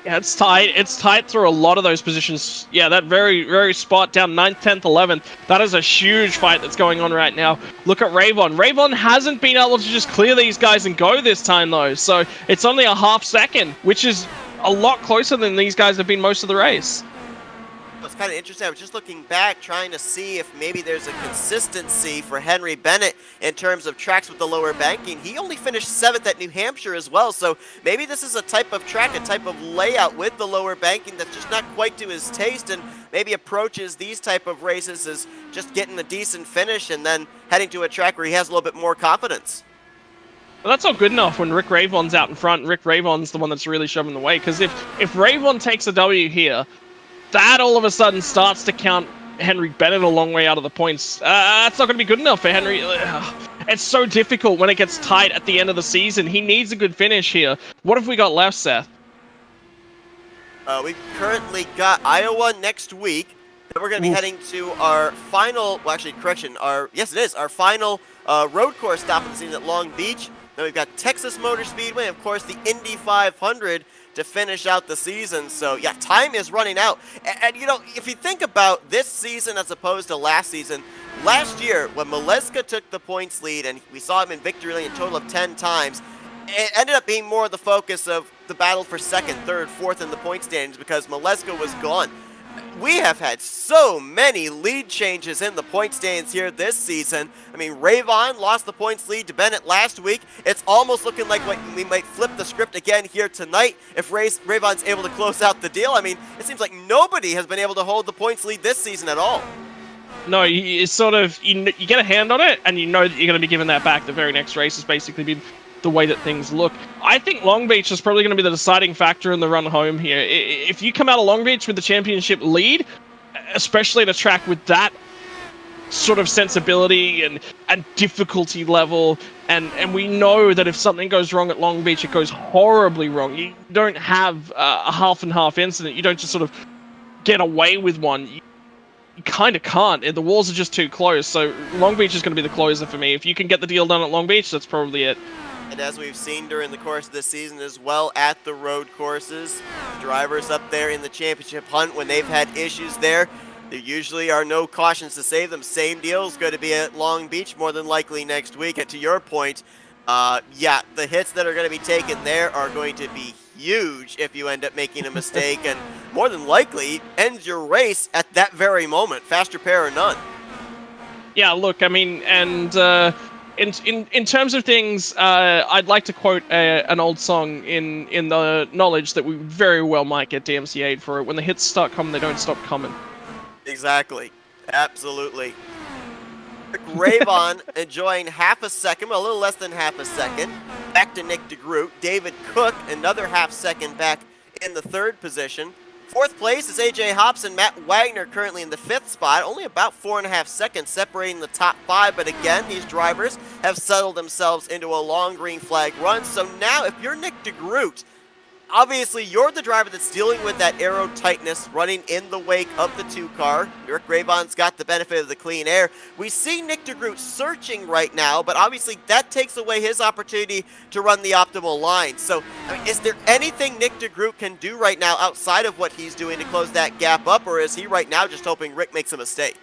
Yeah, it's tight. It's tight through a lot of those positions. Yeah, that very spot down 9th, 10th, 11th. That is a huge fight that's going on right now. Look at Ravon. Ravon hasn't been able to just clear these guys and go this time, though. So it's only a half second, which is a lot closer than these guys have been most of the race. It's kind of interesting. I was just looking back, trying to see if maybe there's a consistency for Henry Bennett in terms of tracks with the lower banking. He only finished 7th at New Hampshire as well, so maybe this is a type of track, a type of layout with the lower banking that's just not quite to his taste, and maybe approaches these type of races as just getting a decent finish and then heading to a track where he has a little bit more confidence. Well, that's not good enough when Rick Ravon's out in front, and Rick Ravon's the one that's really shoving the way, because if Ravon takes a W here, that all of a sudden starts to count Henry Bennett a long way out of the points. That's not going to be good enough for Henry. It's so difficult when it gets tight at the end of the season. He needs a good finish here. What have we got left, Seth? We've currently got Iowa next week. Then we're going to be heading to our final, well, actually, correction, our final road course stop of the season at Long Beach. Then we've got Texas Motor Speedway, and of course, the Indy 500 to finish out the season. So, yeah, time is running out. And you know, if you think about this season as opposed to last season, last year, when Maleska took the points lead, and we saw him in victory lane a total of 10 times, it ended up being more the focus of the battle for 2nd, 3rd, 4th in the point standings because Maleska was gone. We have had so many lead changes in the point standings here this season. I mean, Ravon lost the points lead to Bennett last week. It's almost looking like we might flip the script again here tonight if Ravon's able to close out the deal. I mean, it seems like nobody has been able to hold the points lead this season at all. No, it's sort of, you get a hand on it, and you know that you're going to be given that back. The very next race has basically been the way that things look. I think Long Beach is probably going to be the deciding factor in the run home here. If you come out of Long Beach with the championship lead, especially at a track with that sort of sensibility and difficulty level, and we know that if something goes wrong at Long Beach, it goes horribly wrong. You don't have a half and half incident. You don't just sort of get away with one. You kind of can't. The walls are just too close. So Long Beach is going to be the closer for me. If you can get the deal done at Long Beach, that's probably it. And as we've seen during the course of this season as well at the road courses, drivers up there in the championship hunt, when they've had issues there usually are no cautions to save them. Same deal is going to be at Long Beach more than likely next week. And to your point, yeah, the hits that are going to be taken there are going to be huge if you end up making a mistake, and more than likely ends your race at that very moment, fast repair or none. Yeah, look, I mean, and in terms of things, I'd like to quote an old song in the knowledge that we very well might get DMCA'd for it. When the hits start coming, they don't stop coming. Exactly. Absolutely. Ravon enjoying half a second, a little less than half a second. Back to Nick DeGroot. David Cook, another half second back in the 3rd position. 4th place is AJ Hobson. Matt Wagner currently in the 5th spot. Only about 4.5 seconds separating the top 5. But again, these drivers have settled themselves into a long green flag run. So now if you're Nick DeGroot, obviously, you're the driver that's dealing with that aero tightness running in the wake of the 2 car. Rick Ravon's got the benefit of the clean air. We see Nick DeGroot searching right now, but obviously that takes away his opportunity to run the optimal line. So, I mean, is there anything Nick DeGroot can do right now outside of what he's doing to close that gap up, or is he right now just hoping Rick makes a mistake?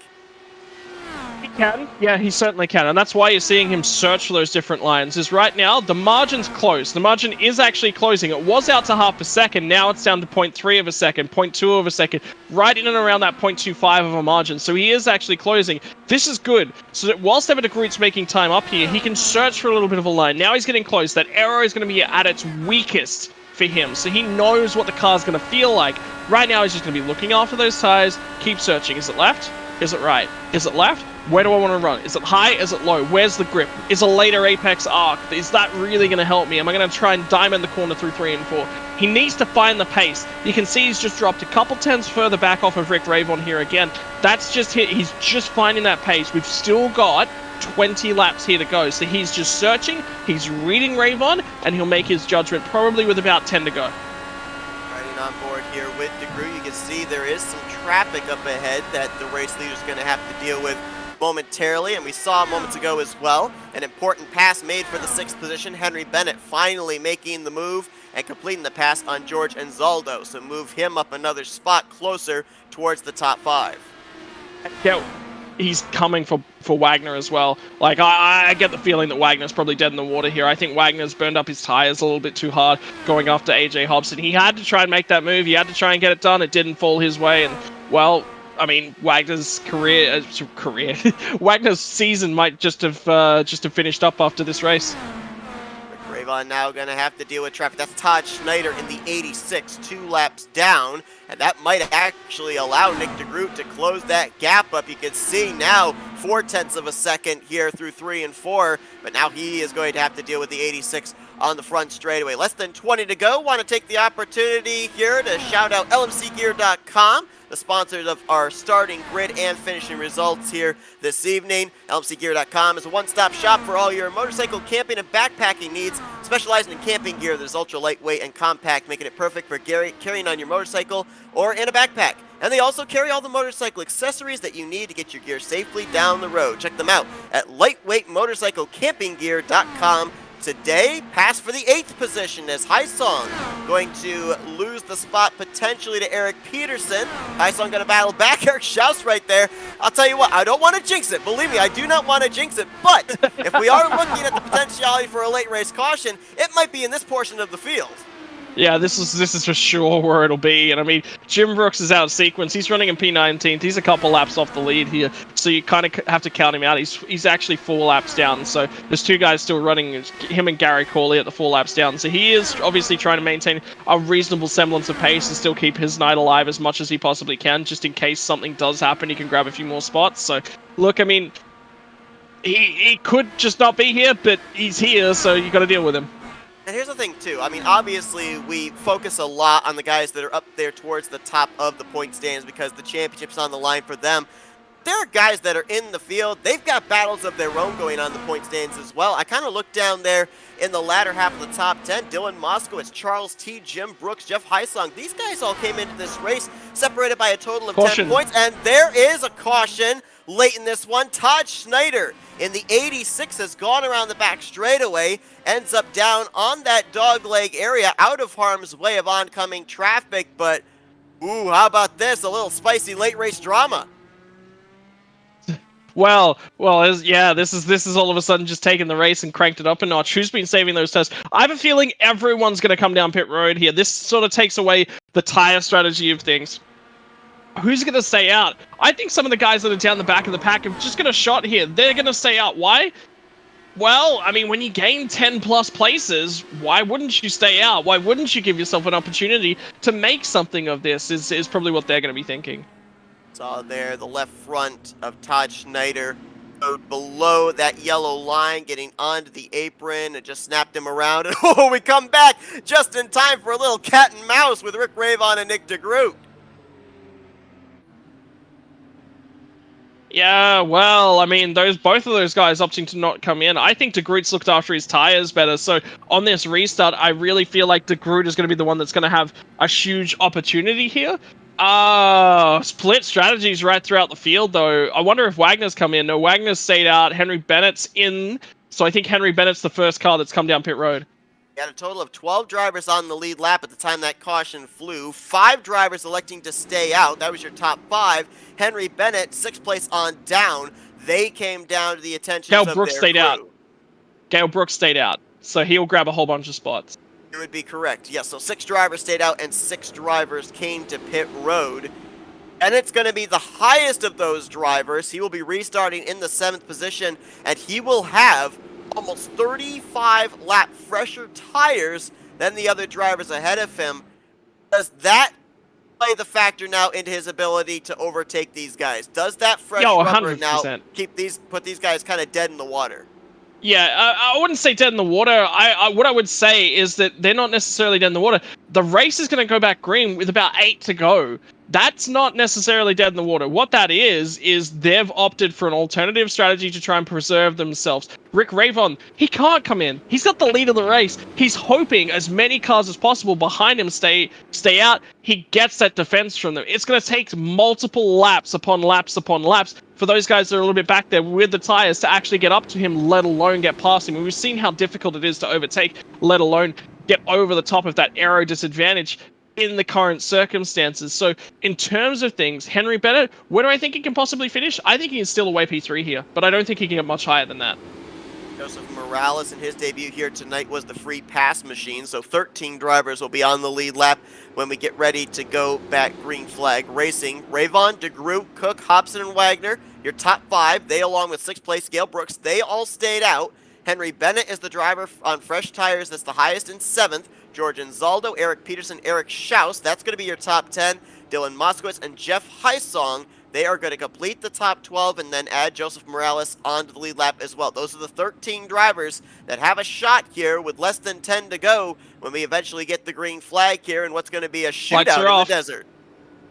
He can. Yeah, he certainly can. And that's why you're seeing him search for those different lines. Is right now, the margin's close. The margin is actually closing. It was out to half a second. Now it's down to 0.3 of a second, 0.2 of a second, right in and around that 0.25 of a margin. So he is actually closing. This is good. So that whilst David DeGroot's making time up here, he can search for a little bit of a line. Now he's getting close. That aero is going to be at its weakest for him. So he knows what the car's going to feel like. Right now, he's just going to be looking after those tires, keep searching. Is it left? Is it right? Is it left? Where do I want to run? Is it high? Is it low? Where's the grip? Is a later apex arc? Is that really going to help me? Am I going to try and diamond the corner through 3 and 4? He needs to find the pace. You can see he's just dropped a couple tenths further back off of Rick Ravon here again. That's just hit. He's just finding that pace. We've still got 20 laps here to go. So he's just searching. He's reading Ravon, and he'll make his judgment probably with about 10 to go. Riding on board here with DeGroot, you can see there is some traffic up ahead that the race leader is going to have to deal with momentarily, and we saw moments ago as well an important pass made for the 6th position. Henry Bennett finally making the move and completing the pass on George Anzaldo, so move him up another spot closer towards the top 5. Yeah, he's coming for Wagner as well. Like, I get the feeling that Wagner's probably dead in the water here. I think Wagner's burned up his tires a little bit too hard going after AJ Hobson. He had to try and make that move. He had to try and get it done. It didn't fall his way, and, well, I mean, Wagner's Wagner's season might just have finished up after this race. Rayvon now going to have to deal with traffic. That's Todd Schneider in the 86, 2 laps down, and that might actually allow Nick DeGroot to close that gap up. You can see now 0.4 of a second here through 3 and 4, but now he is going to have to deal with the 86 on the front straightaway. Less than 20 to go. Want to take the opportunity here to shout out LMCgear.com, the sponsors of our starting grid and finishing results here this evening. LMCgear.com is a one-stop shop for all your motorcycle camping and backpacking needs, specializing in camping gear that is ultra lightweight and compact, making it perfect for carrying on your motorcycle or in a backpack. And they also carry all the motorcycle accessories that you need to get your gear safely down the road. Check them out at lightweightmotorcyclecampinggear.com. Today, pass for the 8th position as Haisong going to lose the spot potentially to Eric Peterson. Haisong going to battle back. Eric Schaus right there. I'll tell you what, I don't want to jinx it. Believe me, I do not want to jinx it. But if we are looking at the potentiality for a late race caution, it might be in this portion of the field. Yeah, this is for sure where it'll be. And I mean, Jim Brooks is out of sequence. He's running in P19. He's a couple laps off the lead here, so you kind of have to count him out. He's actually 4 laps down. So there's 2 guys still running, him and Gary Corley at the 4 laps down. So he is obviously trying to maintain a reasonable semblance of pace and still keep his night alive as much as he possibly can, just in case something does happen. He can grab a few more spots. So look, I mean, he could just not be here, but he's here, so you got to deal with him. And here's the thing, too. I mean, obviously, we focus a lot on the guys that are up there towards the top of the point stands because the championship's on the line for them. There are guys that are in the field. They've got battles of their own going on the point stands as well. I kind of look down there in the latter half of the top 10. Dylan Moskowitz, Charles T., Jim Brooks, Jeff Heisong. These guys all came into this race separated by a total of 10 points. And there is a caution late in this one. Todd Schneider in the 86 has gone around the back straightaway, ends up down on that dogleg area, out of harm's way of oncoming traffic. But, ooh, how about this? A little spicy late race drama. Well, yeah, this is all of a sudden just taking the race and cranked it up a notch. Who's been saving those tires? I have a feeling everyone's going to come down pit road here. This sort of takes away the tire strategy of things. Who's going to stay out? I think some of the guys that are down the back of the pack have just got a shot here. They're going to stay out. Why? Well, I mean, when you gain 10 plus places, why wouldn't you stay out? Why wouldn't you give yourself an opportunity to make something of this is probably what they're going to be thinking. Saw there the left front of Todd Schneider below that yellow line, getting onto the apron and just snapped him around. And oh, we come back just in time for a little cat and mouse with Rick Rayvon and Nick DeGroot. Yeah, well, I mean, both of those guys opting to not come in. I think DeGroot's looked after his tires better. So on this restart, I really feel like DeGroot is going to be the one that's going to have a huge opportunity here. Split strategies right throughout the field, though. I wonder if Wagner's come in. No, Wagner's stayed out. Henry Bennett's in. So I think Henry Bennett's the first car that's come down pit road. Got a total of 12 drivers on the lead lap at the time that caution flew. 5 drivers electing to stay out. That was your top 5. Henry Bennett, 6th place on down. They came down to the attention of their crew. Gale Brooks stayed out. So he'll grab a whole bunch of spots. You would be correct. Yes, so 6 drivers stayed out and 6 drivers came to pit road. And it's going to be the highest of those drivers. He will be restarting in the 7th position, and he will have almost 35 lap fresher tires than the other drivers ahead of him. Does that play the factor now into his ability to overtake these guys? Does that fresh rubber now put these guys kind of dead in the water? Yeah, I wouldn't say dead in the water. What I would say is that they're not necessarily dead in the water. The race is going to go back green with about 8 to go. That's not necessarily dead in the water. What that is they've opted for an alternative strategy to try and preserve themselves. Rick Rayvon, he can't come in. He's got the lead of the race. He's hoping as many cars as possible behind him stay out. He gets that defense from them. It's going to take multiple laps upon laps upon laps for those guys that are a little bit back there with the tires to actually get up to him, let alone get past him. And we've seen how difficult it is to overtake, let alone get over the top of that aero disadvantage in the current circumstances. So in terms of things, Henry Bennett, where do I think he can possibly finish? I think he can still away P3 here, but I don't think he can get much higher than that. Joseph Morales in his debut here tonight was the free pass machine, so 13 drivers will be on the lead lap when we get ready to go back green flag racing. Rayvon, DeGroot, Cook, Hobson, and Wagner, your top 5. They, along with 6th place Gale Brooks, they all stayed out. Henry Bennett is the driver on fresh tires that's the highest in 7th. George Anzaldo, Eric Peterson, Eric Schaus, that's going to be your top 10. Dylan Moskowitz and Jeff Heisong, they are going to complete the top 12 and then add Joseph Morales onto the lead lap as well. Those are the 13 drivers that have a shot here with less than 10 to go when we eventually get the green flag here and what's going to be a shootout in the desert.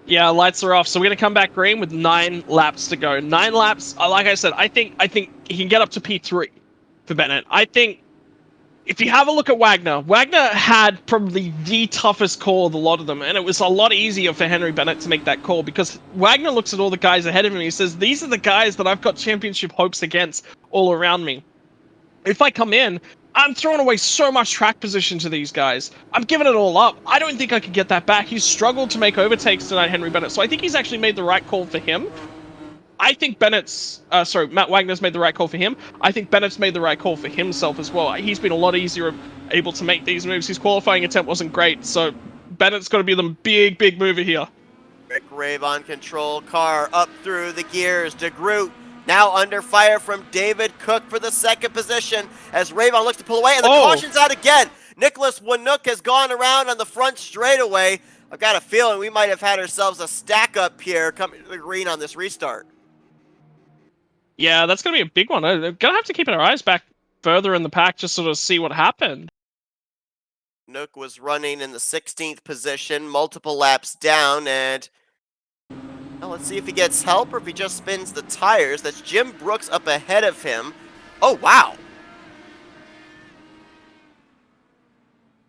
Yeah, lights are off. So we're going to come back green with 9 laps to go. 9 laps, like I said, I think he can get up to P3 for Bennett. I think if you have a look at Wagner had probably the toughest call of a lot of them, and it was a lot easier for Henry Bennett to make that call because Wagner looks at all the guys ahead of him and he says, these are the guys that I've got championship hopes against all around me. If I come in, I'm throwing away so much track position to these guys. I'm giving it all up. I don't think I could get that back. He's struggled to make overtakes tonight, Henry Bennett, so I think he's actually made the right call for him. I think Matt Wagner's made the right call for him. I think Bennett's made the right call for himself as well. He's been a lot easier able to make these moves. His qualifying attempt wasn't great, so Bennett's got to be the big mover here. Rick Rayvon control car up through the gears. DeGroot now under fire from David Cook for the 2nd position as Rayvon looks to pull away and the caution's out again. Nicholas Winook has gone around on the front straightaway. I've got a feeling we might have had ourselves a stack up here coming to the green on this restart. Yeah, that's going to be a big one. We're going to have to keep our eyes back further in the pack just sort of see what happened. Nook was running in the 16th position, multiple laps down, and well, let's see if he gets help or if he just spins the tires. That's Jim Brooks up ahead of him. Oh, wow.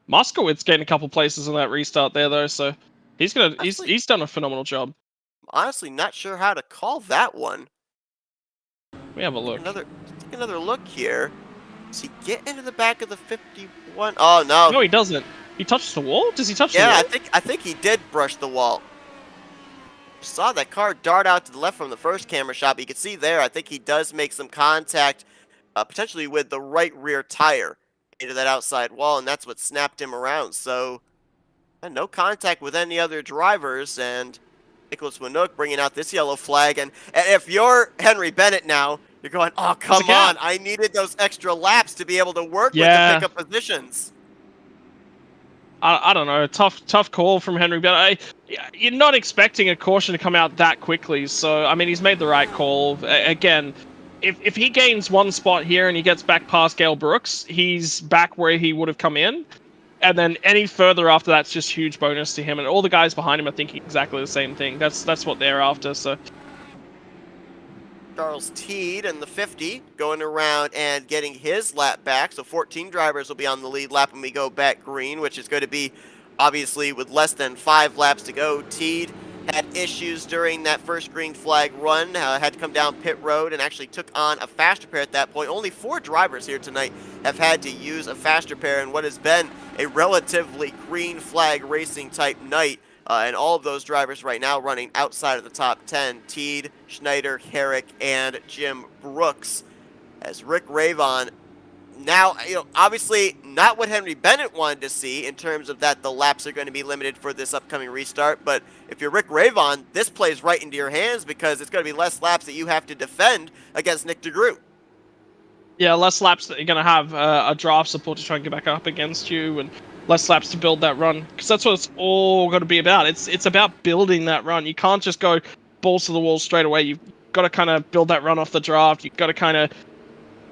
Moskowitz gained a couple places in that restart there, though, so he's done a phenomenal job. I'm honestly not sure how to call that one. We have a look. Take another look here. Does he get into the back of the 51? Oh, no. No, he doesn't. He touched the wall? Does he touch the wall? Yeah, I think he did brush the wall. Saw that car dart out to the left from the first camera shot, but you can see there, I think he does make some contact, potentially with the right rear tire into that outside wall, and that's what snapped him around. So, no contact with any other drivers, and Nicholas Winook bringing out this yellow flag. And if you're Henry Bennett now, you're going, oh, come on. I needed those extra laps to be able to work with the pickup positions. I don't know. Tough call from Henry Bennett. You're not expecting a caution to come out that quickly. So, I mean, he's made the right call. Again, if he gains one spot here and he gets back past Gale Brooks, he's back where he would have come in. And then any further after that's just huge bonus to him. And all the guys behind him are thinking exactly the same thing. That's what they're after. So Charles Teed in the 50 going around and getting his lap back. So 14 drivers will be on the lead lap when we go back green, which is going to be obviously with less than 5 laps to go. Teed had issues during that first green flag run, had to come down pit road and actually took on a fast repair at that point. Only 4 drivers here tonight have had to use a fast repair in what has been a relatively green flag racing type night. And all of those drivers right now running outside of the top 10. Teed, Schneider, Herrick, and Jim Brooks. As Rick Rayvon now, obviously not what Henry Bennett wanted to see in terms of that the laps are going to be limited for this upcoming restart. But if you're Rick Rayvon, this plays right into your hands because it's going to be less laps that you have to defend against Nick DeGroot. Yeah, less laps that you're going to have a draft support to try and get back up against you, and less laps to build that run. Because that's what it's all going to be about. It's about building that run. You can't just go balls to the wall straight away. You've got to kind of build that run off the draft. You've got to kind of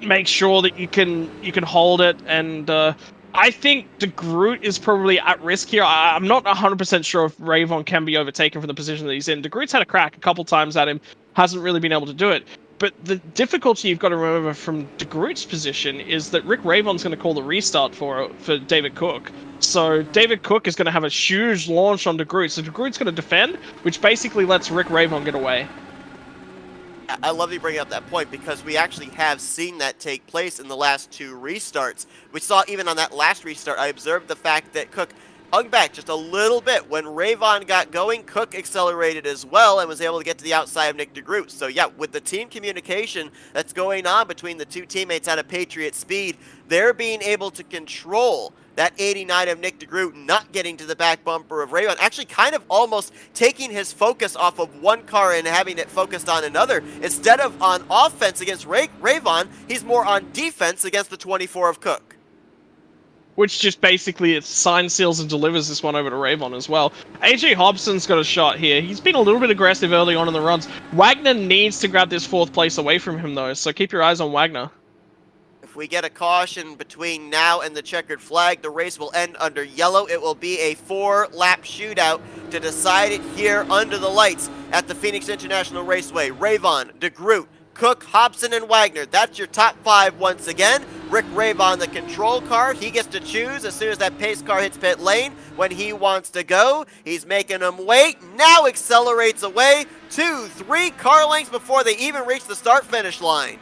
make sure that you can hold it. And I think DeGroot is probably at risk here. I'm not 100% sure if Rayvon can be overtaken from the position that he's in. DeGroot's had a crack a couple times at him. Hasn't really been able to do it. But the difficulty you've got to remember from DeGroot's position is that Rick Rayvon's going to call the restart for David Cook. So David Cook is going to have a huge launch on DeGroot. So DeGroot's going to defend, which basically lets Rick Rayvon get away. I love you bringing up that point because we actually have seen that take place in the last 2 restarts. We saw even on that last restart, I observed the fact that Cook hung back just a little bit. When Rayvon got going, Cook accelerated as well and was able to get to the outside of Nick DeGroot. So yeah, with the team communication that's going on between the two teammates at a Patriot speed, they're being able to control that 89 of Nick DeGroot not getting to the back bumper of Rayvon, actually kind of almost taking his focus off of one car and having it focused on another. Instead of on offense against Rayvon, he's more on defense against the 24 of Cook. Which just basically it signs, seals, and delivers this one over to Rayvon as well. AJ Hobson's got a shot here. He's been a little bit aggressive early on in the runs. Wagner needs to grab this 4th place away from him though, so keep your eyes on Wagner. If we get a caution between now and the checkered flag, the race will end under yellow. It will be a 4-lap shootout to decide it here under the lights at the Phoenix International Raceway. Rayvon, DeGroot, Cook, Hobson, and Wagner. That's your top 5 once again. Rick Rayvon, the control car. He gets to choose as soon as that pace car hits pit lane when he wants to go. He's making them wait. Now accelerates away. 2, 3 car lengths before they even reach the start-finish line.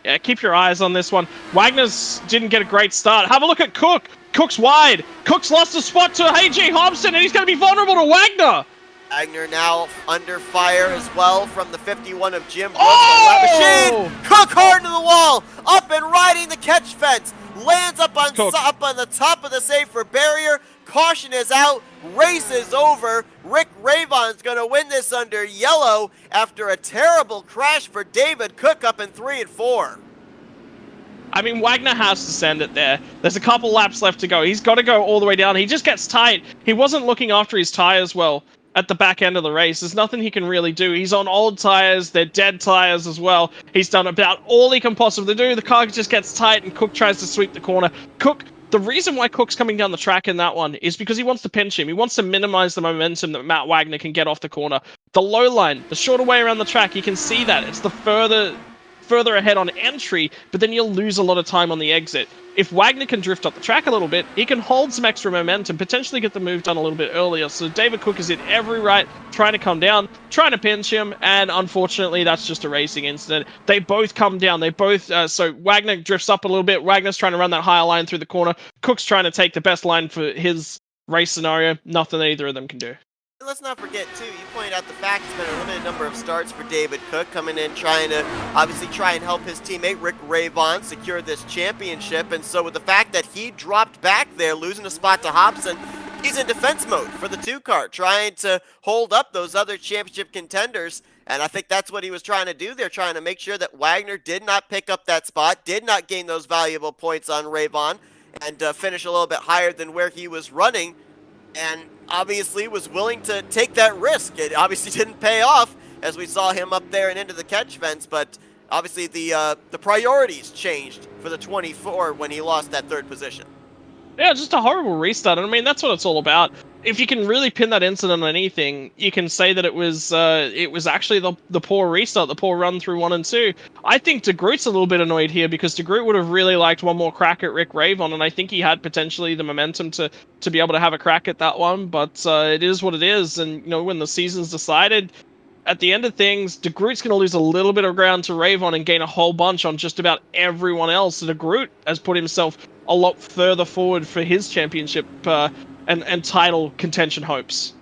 Yeah, keep your eyes on this one. Wagner's didn't get a great start. Have a look at Cook. Cook's wide. Cook's lost a spot to AJ Hobson, and he's going to be vulnerable to Wagner. Wagner now under fire as well from the 51 of Jim Brooks. Oh! Machine! Cook hard to the wall, up and riding the catch fence, lands up on the top of the safer barrier. Caution is out, race is over. Rick Rayvon's going to win this under yellow after a terrible crash for David Cook up in 3 and 4. I mean, Wagner has to send it there. There's a couple laps left to go. He's got to go all the way down. He just gets tight. He wasn't looking after his tires well at the back end of the race. There's nothing he can really do. He's on old tires. They're dead tires as well. He's done about all he can possibly do. The car just gets tight and Cook tries to sweep the corner. The reason why Cook's coming down the track in that one is because he wants to pinch him. He wants to minimize the momentum that Matt Wagner can get off the corner. The low line, the shorter way around the track, you can see that. It's the further ahead on entry, but then you'll lose a lot of time on the exit. If Wagner can drift up the track a little bit, he can hold some extra momentum, potentially get the move done a little bit earlier. So David Cook is in every right, trying to come down, trying to pinch him, and unfortunately that's just a racing incident. They both come down, so Wagner drifts up a little bit, Wagner's trying to run that higher line through the corner, Cook's trying to take the best line for his race scenario, nothing that either of them can do. Let's not forget, too, you pointed out the fact it's been a limited number of starts for David Cook, coming in trying to obviously try and help his teammate Rick Rayvon secure this championship. And so with the fact that he dropped back there, losing a spot to Hobson, he's in defense mode for the 2-car, trying to hold up those other championship contenders. And I think that's what he was trying to do there, trying to make sure that Wagner did not pick up that spot, did not gain those valuable points on Rayvon, and finish a little bit higher than where he was running. And obviously was willing to take that risk. It obviously didn't pay off as we saw him up there and into the catch fence, but obviously the priorities changed for the 24 when he lost that 3rd position. Yeah, just a horrible restart. I mean, that's what it's all about. If you can really pin that incident on anything, you can say that it was actually the poor restart, the poor run through 1 and 2. I think DeGroot's a little bit annoyed here because DeGroot would have really liked one more crack at Rick Rayvon, and I think he had potentially the momentum to be able to have a crack at that one, but it is what it is, and when the season's decided, at the end of things, DeGroot's going to lose a little bit of ground to Rayvon and gain a whole bunch on just about everyone else. So DeGroot has put himself a lot further forward for his championship and title contention hopes.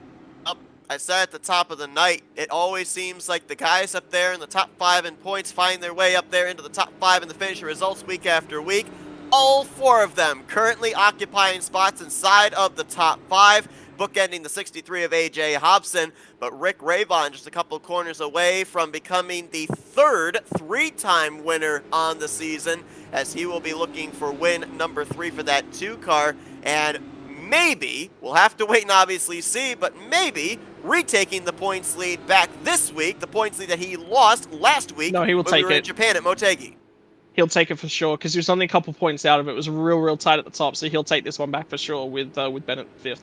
I said at the top of the night, it always seems like the guys up there in the top 5 in points find their way up there into the top 5 in the finisher results week after week. All 4 of them currently occupying spots inside of the top 5. Bookending the 63 of AJ Hobson, but Rick Rayvon just a couple corners away from becoming the 3rd 3-time winner on the season, as he will be looking for win number 3 for that 2-car, and maybe, we'll have to wait and obviously see, but maybe retaking the points lead back this week, the points lead that he lost last week. No, he will when take we were it in Japan at Motegi. He'll take it for sure, because he was only a couple points out of it. It was real tight at the top, so he'll take this one back for sure with Bennett 5th.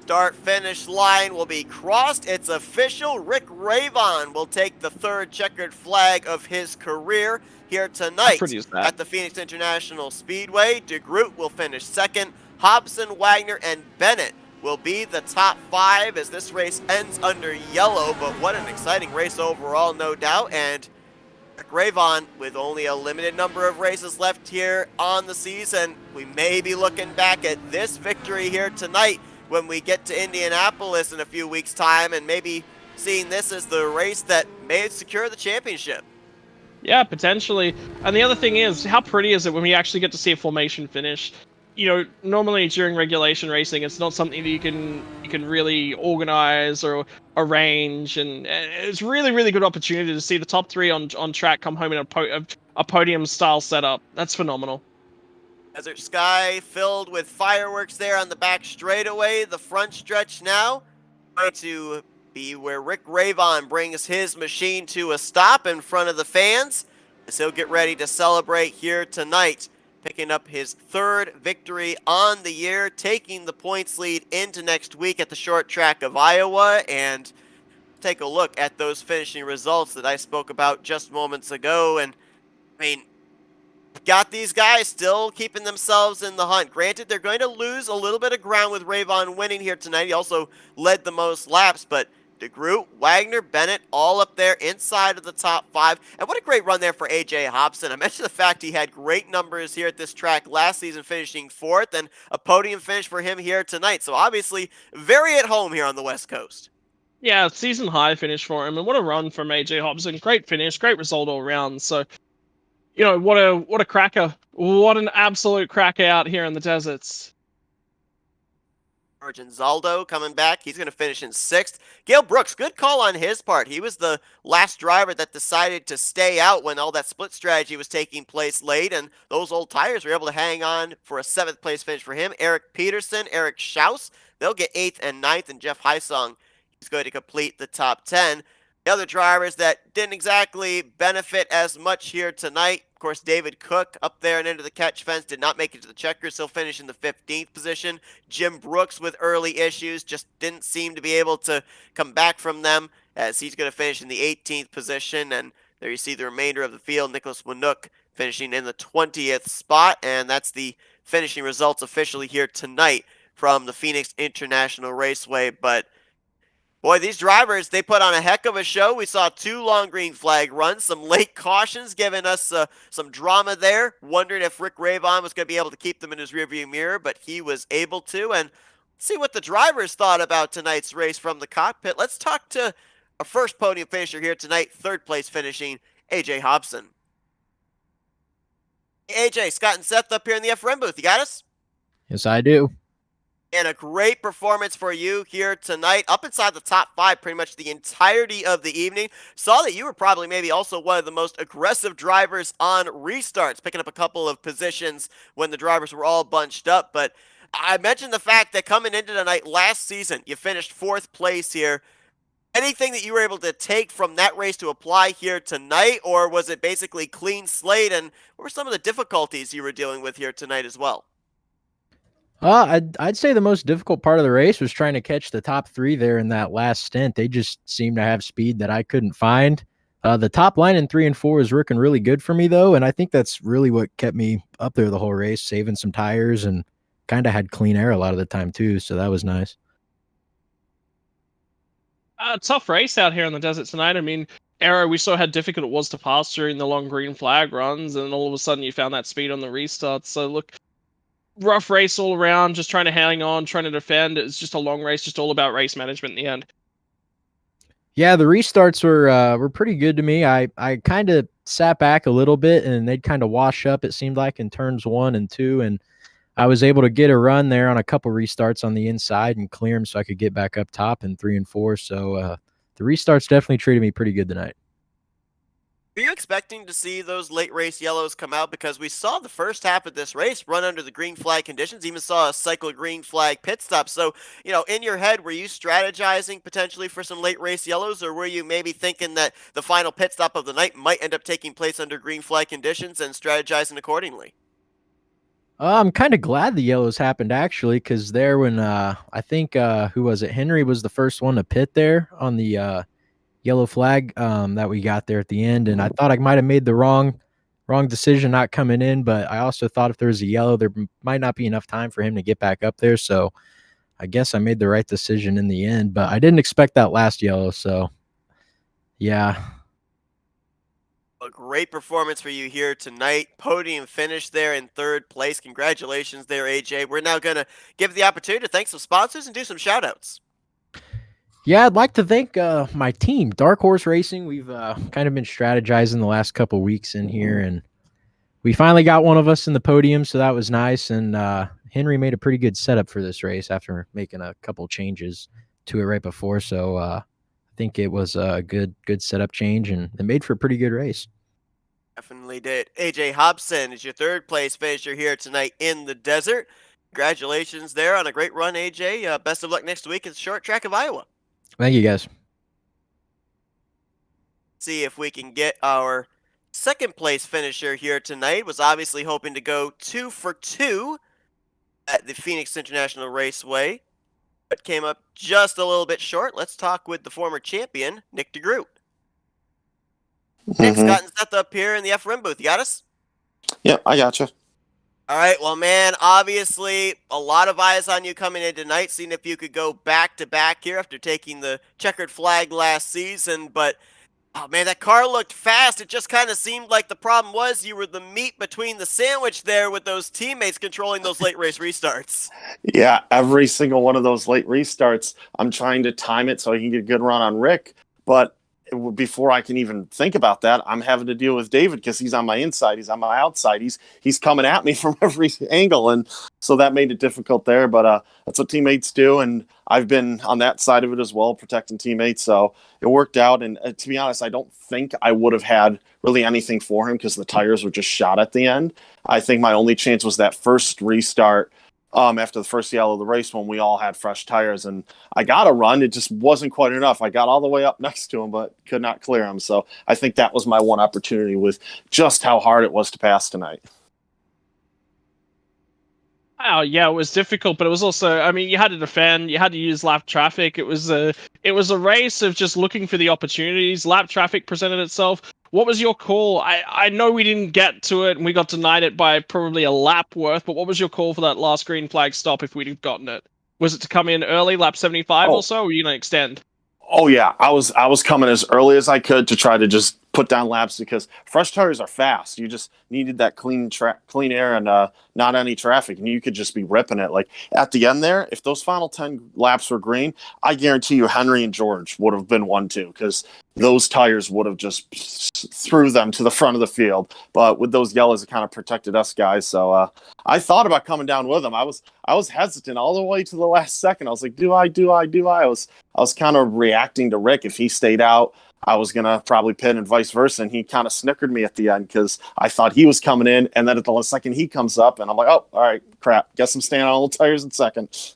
Start-finish line will be crossed. It's official. Rick Rayvon will take the 3rd checkered flag of his career here tonight at the Phoenix International Speedway. DeGroot will finish 2nd. Hobson, Wagner, and Bennett will be the top 5 as this race ends under yellow, but what an exciting race overall, no doubt. And Gravon, with only a limited number of races left here on the season, we may be looking back at this victory here tonight when we get to Indianapolis in a few weeks' time, and maybe seeing this as the race that may secure the championship. Yeah, potentially. And the other thing is, how pretty is it when we actually get to see a formation finish? You know, normally during regulation racing, it's not something that you can really organize or arrange, and it's really good opportunity to see the top 3 on track come home in a podium style setup. That's phenomenal. Desert Sky filled with fireworks there on the back straightaway. The front stretch now going to be where Rick Ravon brings his machine to a stop in front of the fans, as he'll get ready to celebrate here tonight, picking up his 3rd victory on the year, taking the points lead into next week at the short track of Iowa. And take a look at those finishing results that I spoke about just moments ago. And I mean, got these guys still keeping themselves in the hunt. Granted, they're going to lose a little bit of ground with Ravon winning here tonight. He also led the most laps, but DeGroot, Wagner, Bennett, all up there inside of the top 5. And what a great run there for AJ Hobson. I mentioned the fact he had great numbers here at this track last season, finishing 4th, and a podium finish for him here tonight. So obviously, very at home here on the West Coast. Yeah, season high finish for him, and what a run from AJ Hobson. Great finish, great result all around. So, you know, what a cracker. What an absolute cracker out here in the deserts. Origin Zaldo coming back. He's going to finish in 6th. Gale Brooks, good call on his part. He was the last driver that decided to stay out when all that split strategy was taking place late, and those old tires were able to hang on for a 7th place finish for him. Eric Peterson, Eric Schaus, they'll get 8th and 9th, and Jeff Heisong, he's going to complete the top 10. The other drivers that didn't exactly benefit as much here tonight, of course, David Cook up there and into the catch fence did not make it to the checkers. He'll finish in the 15th position. Jim Brooks with early issues just didn't seem to be able to come back from them, as he's going to finish in the 18th position. And there you see the remainder of the field. Nicholas Winook finishing in the 20th spot, and that's the finishing results officially here tonight from the Phoenix International Raceway. But boy, these drivers, they put on a heck of a show. We saw 2 long green flag runs, some late cautions giving us some drama there. Wondering if Rick Ravon was going to be able to keep them in his rearview mirror, but he was able to. And let's see what the drivers thought about tonight's race from the cockpit. Let's talk to our first podium finisher here tonight, 3rd place finishing, AJ Hobson. Hey, AJ, Scott and Seth up here in the FRM booth. You got us? Yes, I do. And a great performance for you here tonight, up inside the top 5 pretty much the entirety of the evening. Saw that you were probably maybe also one of the most aggressive drivers on restarts, picking up a couple of positions when the drivers were all bunched up. But I mentioned the fact that coming into tonight last season, you finished 4th place here. Anything that you were able to take from that race to apply here tonight, or was it basically clean slate? And what were some of the difficulties you were dealing with here tonight as well? I'd say the most difficult part of the race was trying to catch the top 3 there in that last stint. They just seemed to have speed that I couldn't find. The top line in 3 and 4 is working really good for me, though, and I think that's really what kept me up there the whole race, saving some tires and kind of had clean air a lot of the time, too, so that was nice. Tough race out here in the desert tonight. I mean, Arrow, we saw how difficult it was to pass during the long green flag runs, and all of a sudden you found that speed on the restart. So, look, rough race all around, just trying to hang on, trying to defend. It's just a long race, just all about race management in the end. Yeah, the restarts were pretty good to me. I kind of sat back a little bit, and they'd kind of wash up, it seemed like, in turns 1 and 2, and I was able to get a run there on a couple restarts on the inside and clear them so I could get back up top in 3 and 4. So the restarts definitely treated me pretty good tonight. Were you expecting to see those late race yellows come out? Because we saw the first half of this race run under the green flag conditions, even saw a cycle green flag pit stop. So, you know, in your head, were you strategizing potentially for some late race yellows, or were you maybe thinking that the final pit stop of the night might end up taking place under green flag conditions and strategizing accordingly? I'm kind of glad the yellows happened, actually, because there when I think, who was it? Henry was the first one to pit there on the yellow flag that we got there at the end, and I thought I might have made the wrong decision not coming in, but I also thought if there was a yellow, there might not be enough time for him to get back up there. So I guess I made the right decision in the end, but I didn't expect that last yellow. So yeah. A great performance for you here tonight. Podium finish there in third place. Congratulations there, AJ. We're now going to give the opportunity to thank some sponsors and do some shout outs. Yeah, I'd like to thank my team, Dark Horse Racing. We've kind of been strategizing the last couple weeks in here, and we finally got one of us in the podium, so that was nice. And Henry made a pretty good setup for this race after making a couple changes to it right before. So I think it was a good setup change, and it made for a pretty good race. Definitely did. AJ Hobson is your third place finisher here tonight in the desert. Congratulations there on a great run, AJ. Best of luck next week at the short track of Iowa. Thank you, guys. See if we can get our second place finisher here tonight. Was obviously hoping to go 2 for 2 at the Phoenix International Raceway, but came up just a little bit short. Let's talk with the former champion, Nick DeGroot. Nick's gotten set up here in the FRM booth. You got us? Yep, I gotcha. All right, well, man, obviously a lot of eyes on you coming in tonight, seeing if you could go back-to-back here after taking the checkered flag last season, but, oh, man, that car looked fast. It just kind of seemed like the problem was you were the meat between the sandwich there with those teammates controlling those late race restarts. Yeah, every single one of those late restarts, I'm trying to time it so I can get a good run on Rick, but before I can even think about that, I'm having to deal with David because he's on my inside, he's on my outside, he's coming at me from every angle, and so that made it difficult there. But that's what teammates do, and I've been on that side of it as well, protecting teammates. So it worked out, and to be honest, I don't think I would have had really anything for him because the tires were just shot at the end. I think my only chance was that first restart. After the first yellow of the race when we all had fresh tires, and I got a run. It just wasn't quite enough. I got all the way up next to him, but could not clear him. So I think that was my one opportunity with just how hard it was to pass tonight. Oh yeah, it was difficult, but it was also, I mean, you had to defend, you had to use lap traffic. It was a race of just looking for the opportunities. Lap traffic presented itself. What was your call? I know we didn't get to it and we got denied it by probably a lap worth, but what was your call for that last green flag stop if we'd have gotten it? Was it to come in early, lap 75 or so, or were you going to extend? Oh yeah, I was coming as early as I could to try to just put down laps because fresh tires are fast. You just needed that clean air and not any traffic, and you could just be ripping it. Like at the end there, if those final 10 laps were green, I guarantee you Henry and George would have been 1-2 because those tires would have just threw them to the front of the field. But with those yellows, it kind of protected us guys. So I thought about coming down with them. I was hesitant all the way to the last second. I was like, do I? I was kind of reacting to Rick. If he stayed out, I was going to probably pit and vice versa. And he kind of snickered me at the end because I thought he was coming in. And then at the second he comes up and I'm like, oh, all right, crap. Guess I'm staying on all the tires in second.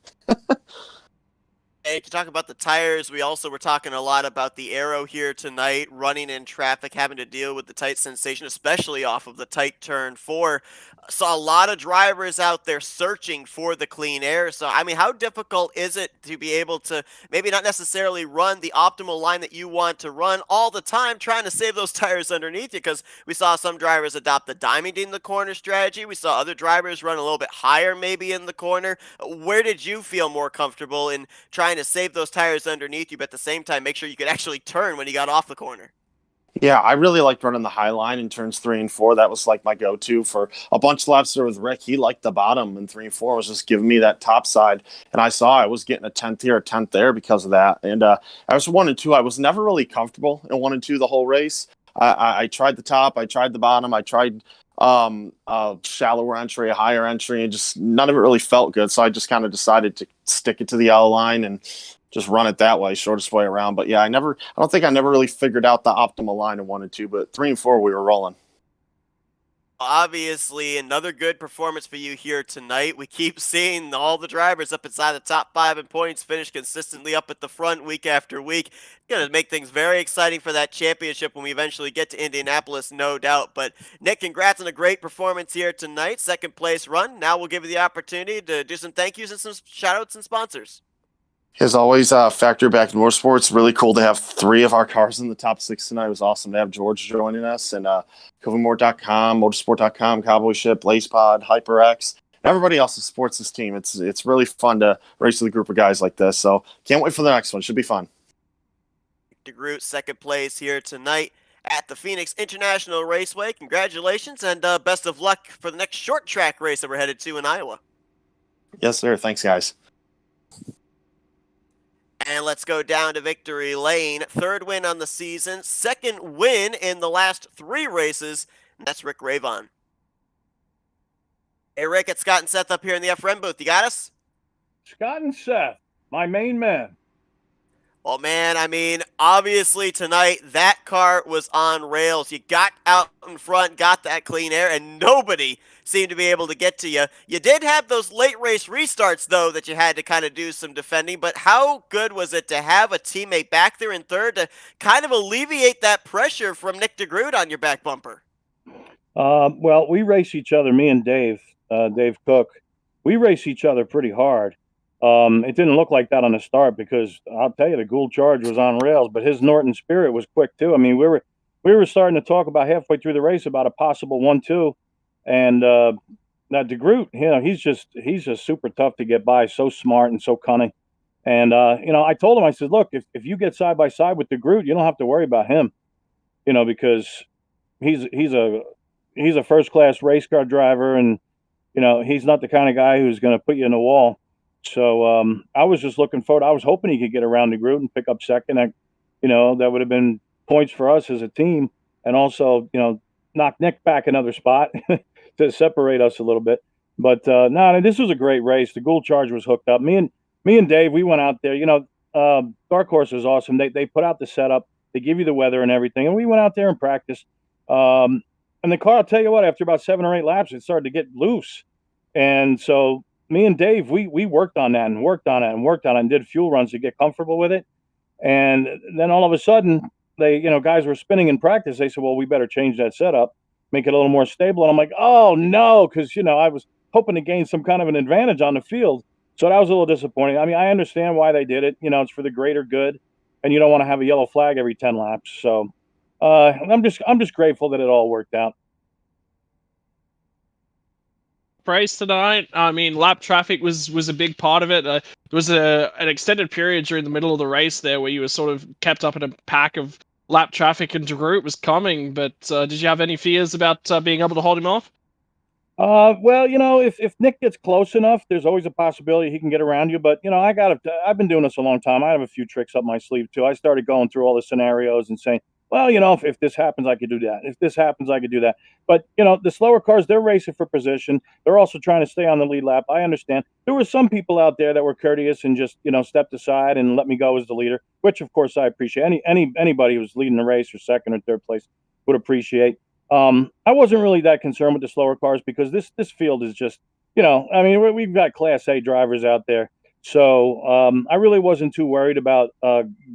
Hey, to talk about the tires, we also were talking a lot about the aero here tonight, running in traffic, having to deal with the tight sensation, especially off of the tight turn 4. Saw a lot of drivers out there searching for the clean air. So, I mean, how difficult is it to be able to maybe not necessarily run the optimal line that you want to run all the time, trying to save those tires underneath you? Because we saw some drivers adopt the diamonding the corner strategy. We saw other drivers run a little bit higher maybe in the corner. Where did you feel more comfortable in trying to save those tires underneath you, but at the same time make sure you could actually turn when you got off the corner? Yeah, I really liked running the high line in turns 3 and 4. That was like my go-to for a bunch of laps there with Rick. He liked the bottom, and 3 and 4 was just giving me that top side. And I saw I was getting a 10th here, a 10th there because of that. And I was 1 and 2. I was never really comfortable in 1 and 2 the whole race. I tried the top, I tried the bottom, I tried shallower entry, a higher entry, and just none of it really felt good. So I just kind of decided to stick it to the yellow line and just run it that way, shortest way around. But yeah, I don't think I never really figured out the optimal line in 1 and 2, but 3 and 4 we were rolling. Obviously, another good performance for you here tonight. We keep seeing all the drivers up inside the top 5 in points, finish consistently up at the front week after week. It's going to make things very exciting for that championship when we eventually get to Indianapolis, no doubt. But Nick, congrats on a great performance here tonight. Second place run. Now we'll give you the opportunity to do some thank yous and some shout outs and sponsors. As always, Factory Back in Motorsports. Really cool to have 3 of our cars in the top 6 tonight. It was awesome to have George joining us. And CovenMort.com, Motorsport.com, Cowboy Ship, LacePod, HyperX. everybody else that supports this team. It's really fun to race with a group of guys like this. So can't wait for the next one. Should be fun. DeGroot, second place here tonight at the Phoenix International Raceway. Congratulations and best of luck for the next short track race that we're headed to in Iowa. Yes, sir. Thanks, guys. And let's go down to victory lane. Third win on the season, second win in the last 3 races, and that's Rick Ravon. Hey, Rick, it's Scott and Seth up here in the FRM booth. You got us? Scott and Seth, my main men. Well, man, I mean, obviously tonight that car was on rails. You got out in front, got that clean air, and nobody seemed to be able to get to you. You did have those late race restarts, though, that you had to kind of do some defending, but how good was it to have a teammate back there in third to kind of alleviate that pressure from Nick DeGroot on your back bumper? Well, we race each other, me and Dave Cook. We race each other pretty hard. It didn't look like that on the start because I'll tell you, the Gould Charge was on rails, but his Norton Spirit was quick too. I mean, we were starting to talk about halfway through the race about a possible 1-2, and now DeGroot, he's just super tough to get by, so smart and so cunning. And I told him, I said, look, if you get side by side with DeGroot, you don't have to worry about him, because he's a first class race car driver, and he's not the kind of guy who's going to put you in the wall. So I was just looking forward. I was hoping he could get around DeGroot and pick up second. That would have been points for us as a team, and also knock Nick back another spot to separate us a little bit. But this was a great race. The Gould Charge was hooked up. Me and Dave, we went out there. Dark Horse was awesome. They put out the setup. They give you the weather and everything, and we went out there and practiced. And the car, I'll tell you what, after about 7 or 8 laps, it started to get loose, and so me and Dave, we worked on that and did fuel runs to get comfortable with it. And then all of a sudden, guys were spinning in practice. They said, well, we better change that setup, make it a little more stable. And I'm like, oh, no, because, I was hoping to gain some kind of an advantage on the field. So that was a little disappointing. I mean, I understand why they did it. It's for the greater good, and you don't want to have a yellow flag every 10 laps. So I'm just grateful that it all worked out. Race tonight. I mean, lap traffic was a big part of it. There was an extended period during the middle of the race there where you were sort of kept up in a pack of lap traffic, and DeGroot was coming. But did you have any fears about being able to hold him off? Well, if Nick gets close enough, there's always a possibility he can get around you. But I've been doing this a long time. I have a few tricks up my sleeve too. I started going through all the scenarios and saying, well, if this happens, I could do that. If this happens, I could do that. But, the slower cars, they're racing for position. They're also trying to stay on the lead lap. I understand. There were some people out there that were courteous and just, stepped aside and let me go as the leader, which, of course, I appreciate. Anybody who's leading the race or second or third place would appreciate. I wasn't really that concerned with the slower cars because this field is just, we've got Class A drivers out there. So I really wasn't too worried about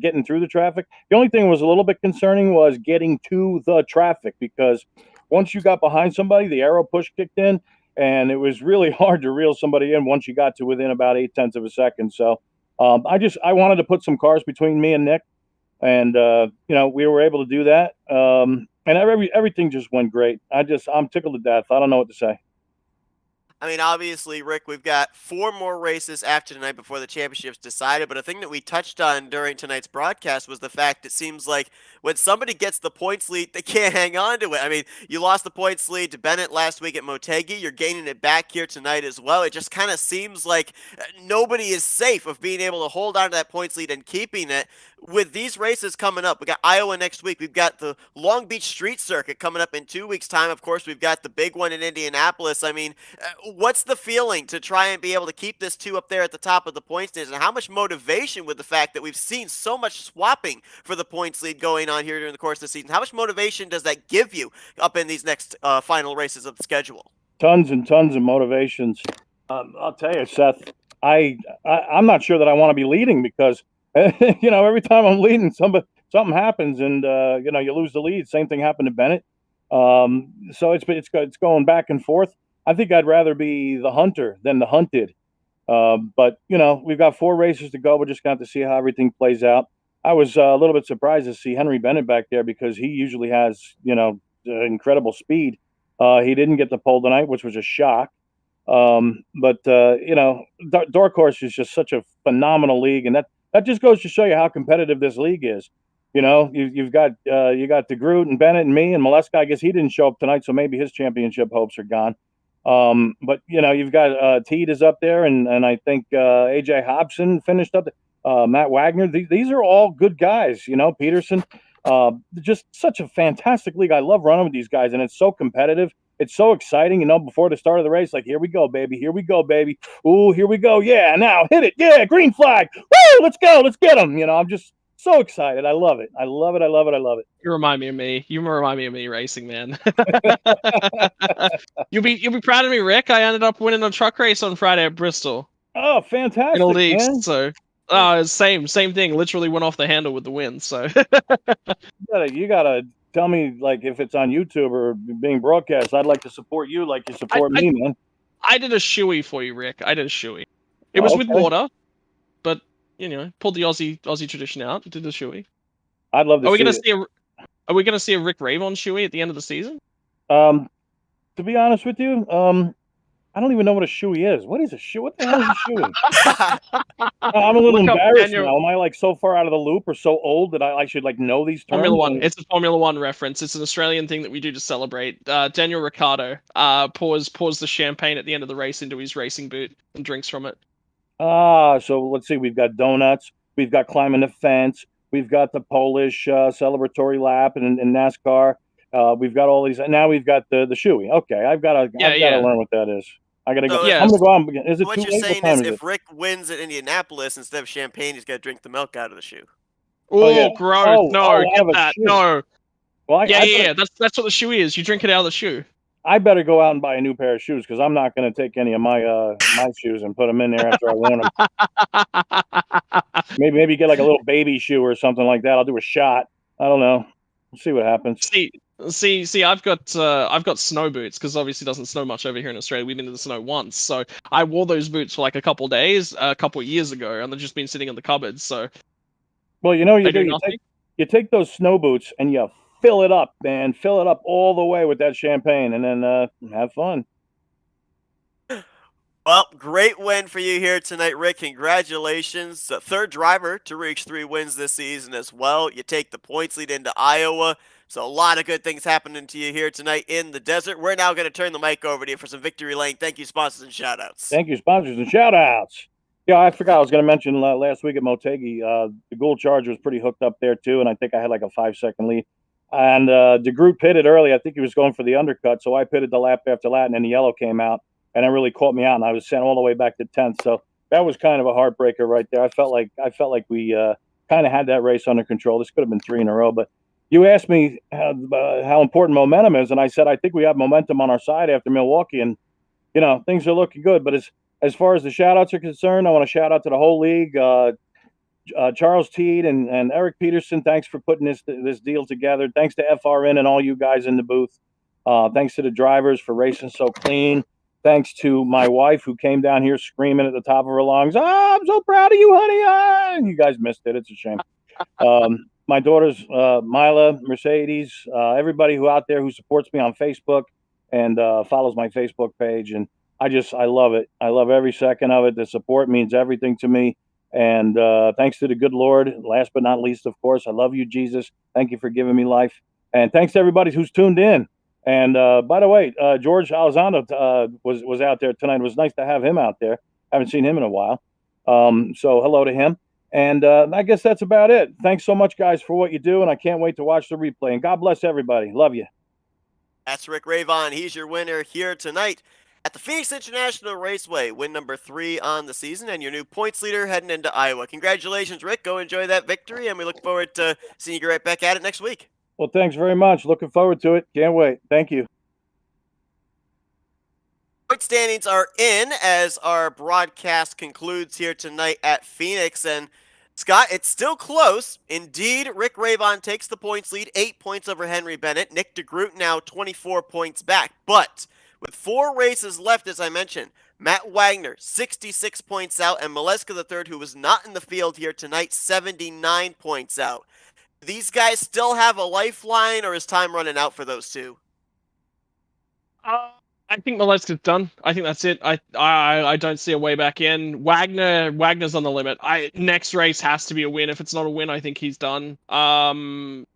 getting through the traffic. The only thing that was a little bit concerning was getting to the traffic, because once you got behind somebody, the arrow push kicked in, and it was really hard to reel somebody in once you got to within about 0.8 of a second. So I wanted to put some cars between me and Nick, and we were able to do that. And everything just went great. I'm tickled to death. I don't know what to say. I mean, obviously, Rick, we've got 4 more races after tonight before the championship's decided, but a thing that we touched on during tonight's broadcast was the fact it seems like when somebody gets the points lead, they can't hang on to it. I mean, you lost the points lead to Bennett last week at Motegi. You're gaining it back here tonight as well. It just kind of seems like nobody is safe of being able to hold on to that points lead and keeping it. With these races coming up, we got Iowa next week. We've got the Long Beach Street Circuit coming up in 2 weeks' time. Of course, we've got the big one in Indianapolis. I mean, what's the feeling to try and be able to keep this 2 up there at the top of the points standings, and how much motivation with the fact that we've seen so much swapping for the points lead going on here during the course of the season? How much motivation does that give you up in these next final races of the schedule? Tons and tons of motivations. I'll tell you, Seth, I'm not sure that I want to be leading because every time I'm leading, something happens and you lose the lead. Same thing happened to Bennett. So it's going back and forth. I think I'd rather be the hunter than the hunted. But we've got 4 races to go. We're just going to have to see how everything plays out. I was a little bit surprised to see Henry Bennett back there because he usually has incredible speed. He didn't get the pole tonight, which was a shock. But Dark Horse is just such a phenomenal league, and that just goes to show you how competitive this league is. You've got DeGroot and Bennett and me and Molesky. I guess he didn't show up tonight, so maybe his championship hopes are gone. But you've got Teed is up there, and I think AJ Hobson finished up. Matt Wagner. These are all good guys. Peterson. Just such a fantastic league. I love running with these guys, and it's so competitive. It's so exciting, before the start of the race, like, here we go, baby. Here we go, baby. Ooh, here we go. Yeah, now hit it. Yeah, green flag. Woo, let's go. Let's get them. I'm just so excited. I love it. I love it. I love it. I love it. You remind me of me. You remind me of me racing, man. You'll be proud of me, Rick. I ended up winning a truck race on Friday at Bristol. Oh, fantastic, in a league, man. So same thing. Literally went off the handle with the win. So you gotta tell me, like, if it's on YouTube or being broadcast. I'd like to support you like you support me, man. I did a shoey for you, Rick. I did a shoey. It was with water, but pulled the Aussie tradition out. Did the shoey. I'd love to. Are we gonna see a Rick Ravon shoey at the end of the season? To be honest with you, I don't even know what a shoey is. What is a shoe? What the hell is a shoey? I'm a little embarrassed now. Am I like so far out of the loop or so old that I should like know these terms? Formula One. It's a Formula One reference. It's an Australian thing that we do to celebrate. Daniel Ricciardo pours the champagne at the end of the race into his racing boot and drinks from it. So let's see. We've got donuts. We've got climbing the fence. We've got the Polish celebratory lap in NASCAR. We've got all these. Now we've got the shoey. Okay, I've got to learn what that is. I gotta go. I'm gonna go on. Is it what too you're late? saying is, if Rick wins at Indianapolis, instead of champagne, he's got to drink the milk out of the shoe. Gross! Get that. No. Well, that's what the shoe is. You drink it out of the shoe. I better go out and buy a new pair of shoes because I'm not going to take any of my shoes and put them in there after I worn them. maybe get like a little baby shoe or something like that. I'll do a shot. I don't know. We'll see what happens. See, I've got snow boots because obviously it doesn't snow much over here in Australia. We've been in the snow once, so I wore those boots for like a couple days, a couple of years ago, and they've just been sitting in the cupboard. So, well, you take those snow boots and you fill it up, man. Fill it up all the way with that champagne, and then have fun. Well, great win for you here tonight, Rick. Congratulations. Third driver to reach 3 wins this season as well. You take the points lead into Iowa. So a lot of good things happening to you here tonight in the desert. We're now going to turn the mic over to you for some victory lane. Thank you, sponsors and shout-outs. Thank you, sponsors and shout-outs. Yeah, I forgot I was going to mention last week at Motegi, the Gould Charger was pretty hooked up there too, and I think I had like a 5-second lead. And DeGroot pitted early. I think he was going for the undercut, so I pitted the lap after that, and then the yellow came out, and it really caught me out, and I was sent all the way back to 10th. So that was kind of a heartbreaker right there. I felt like we kind of had that race under control. This could have been 3 in a row, but you asked me how important momentum is, and I said I think we have momentum on our side after Milwaukee, and things are looking good. But as far as the shout-outs are concerned, I want to shout out to the whole league. Charles Teed and Eric Peterson, thanks for putting this deal together. Thanks to FRN and all you guys in the booth. Thanks to the drivers for racing so clean. Thanks to my wife who came down here screaming at the top of her lungs, I'm so proud of you, honey. You guys missed it. It's a shame. My daughters, Mila, Mercedes, everybody who out there who supports me on Facebook and follows my Facebook page. And I love it. I love every second of it. The support means everything to me. And thanks to the good Lord. Last but not least, of course, I love you, Jesus. Thank you for giving me life. And thanks to everybody who's tuned in. And by the way, George Elizondo was out there tonight. It was nice to have him out there. Haven't seen him in a while. So hello to him. And I guess that's about it. Thanks so much, guys, for what you do. And I can't wait to watch the replay. And God bless everybody. Love you. That's Rick Ravon. He's your winner here tonight at the Phoenix International Raceway. Win number 3 on the season and your new points leader heading into Iowa. Congratulations, Rick. Go enjoy that victory. And we look forward to seeing you right back at it next week. Well, thanks very much. Looking forward to it. Can't wait. Thank you. Point standings are in as our broadcast concludes here tonight at Phoenix. And Scott, it's still close. Indeed, Rick Ravon takes the points lead, 8 points over Henry Bennett. Nick DeGroot now 24 points back. But with 4 races left, as I mentioned, Matt Wagner, 66 points out, and Molesky III, who was not in the field here tonight, 79 points out. These guys still have a lifeline, or is time running out for those two? I I think Maleska's done. I think that's it. I don't see a way back in. Wagner's on the limit. Next race has to be a win. If it's not a win, I think he's done. Yeah,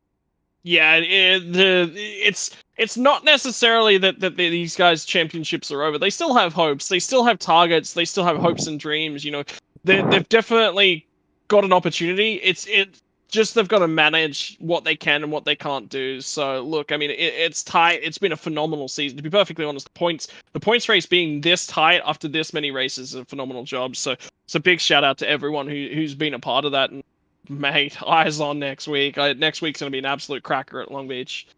it's not necessarily that these guys' championships are over. They still have hopes. They still have targets. They still have hopes and dreams. You know, they've definitely got an opportunity. It's just they've got to manage what they can and what they can't do. So look, I mean, it's tight. It's been a phenomenal season. To be perfectly honest, the points race being this tight after this many races is a phenomenal job. So it's a big shout out to everyone who's been a part of that. And mate, eyes on next week. Next week's gonna be an absolute cracker at Long Beach.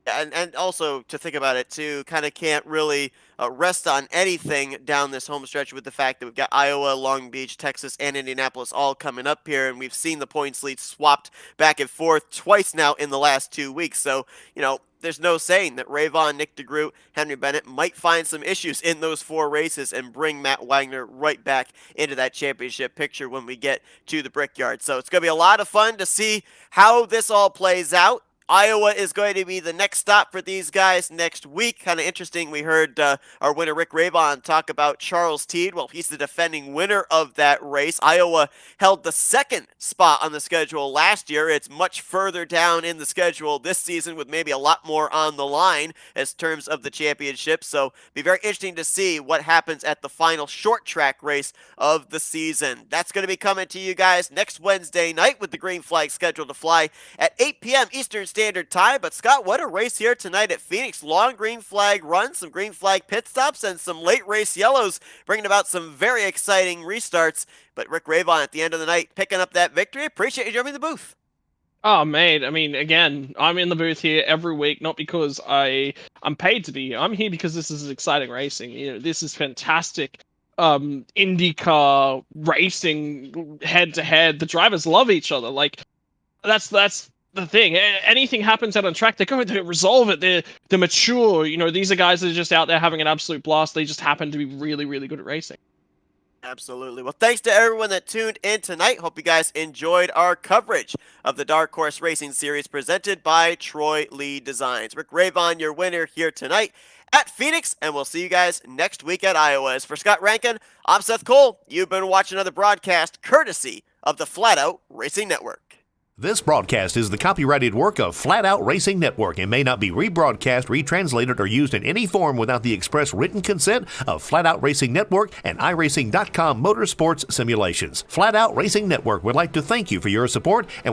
And also to think about it too, kind of can't really rest on anything down this home stretch with the fact that we've got Iowa, Long Beach, Texas, and Indianapolis all coming up here, and we've seen the points lead swapped back and forth twice now in the last 2 weeks. So, you know, there's no saying that Ray Vaughn, Nick DeGroot, Henry Bennett might find some issues in those 4 races and bring Matt Wagner right back into that championship picture when we get to the Brickyard. So it's going to be a lot of fun to see how this all plays out. Iowa is going to be the next stop for these guys next week. Kind of interesting. We heard our winner Rick Raybon talk about Charles Teed. Well, he's the defending winner of that race. Iowa held the 2nd spot on the schedule last year. It's much further down in the schedule this season with maybe a lot more on the line as terms of the championship. So be very interesting to see what happens at the final short track race of the season. That's going to be coming to you guys next Wednesday night with the green flag scheduled to fly at 8 p.m. Eastern Standard Time. But Scott, what a race here tonight at Phoenix. Long green flag run, some green flag pit stops, and some late race yellows, bringing about some very exciting restarts. But Rick Ravon at the end of the night picking up that victory. Appreciate you joining the booth. Oh, mate. I mean, again, I'm in the booth here every week, not because I'm paid to be here. I'm here because this is exciting racing. You know, this is fantastic. IndyCar racing head to head. The drivers love each other. Like, that's the thing. Anything happens out on track, they go to resolve it. They're mature. You know, these are guys that are just out there having an absolute blast. They just happen to be really, really good at racing. Absolutely. Well, thanks to everyone that tuned in tonight. Hope you guys enjoyed our coverage of the Dark Horse Racing Series presented by Troy Lee Designs. Rick Ravon, your winner here tonight at Phoenix, and we'll see you guys next week at Iowa. As for Scott Rankin, I'm Seth Cole. You've been watching another broadcast courtesy of the Flat Out Racing Network. This broadcast is the copyrighted work of Flat Out Racing Network and may not be rebroadcast, retranslated, or used in any form without the express written consent of Flat Out Racing Network and iRacing.com Motorsports Simulations. Flat Out Racing Network would like to thank you for your support, and we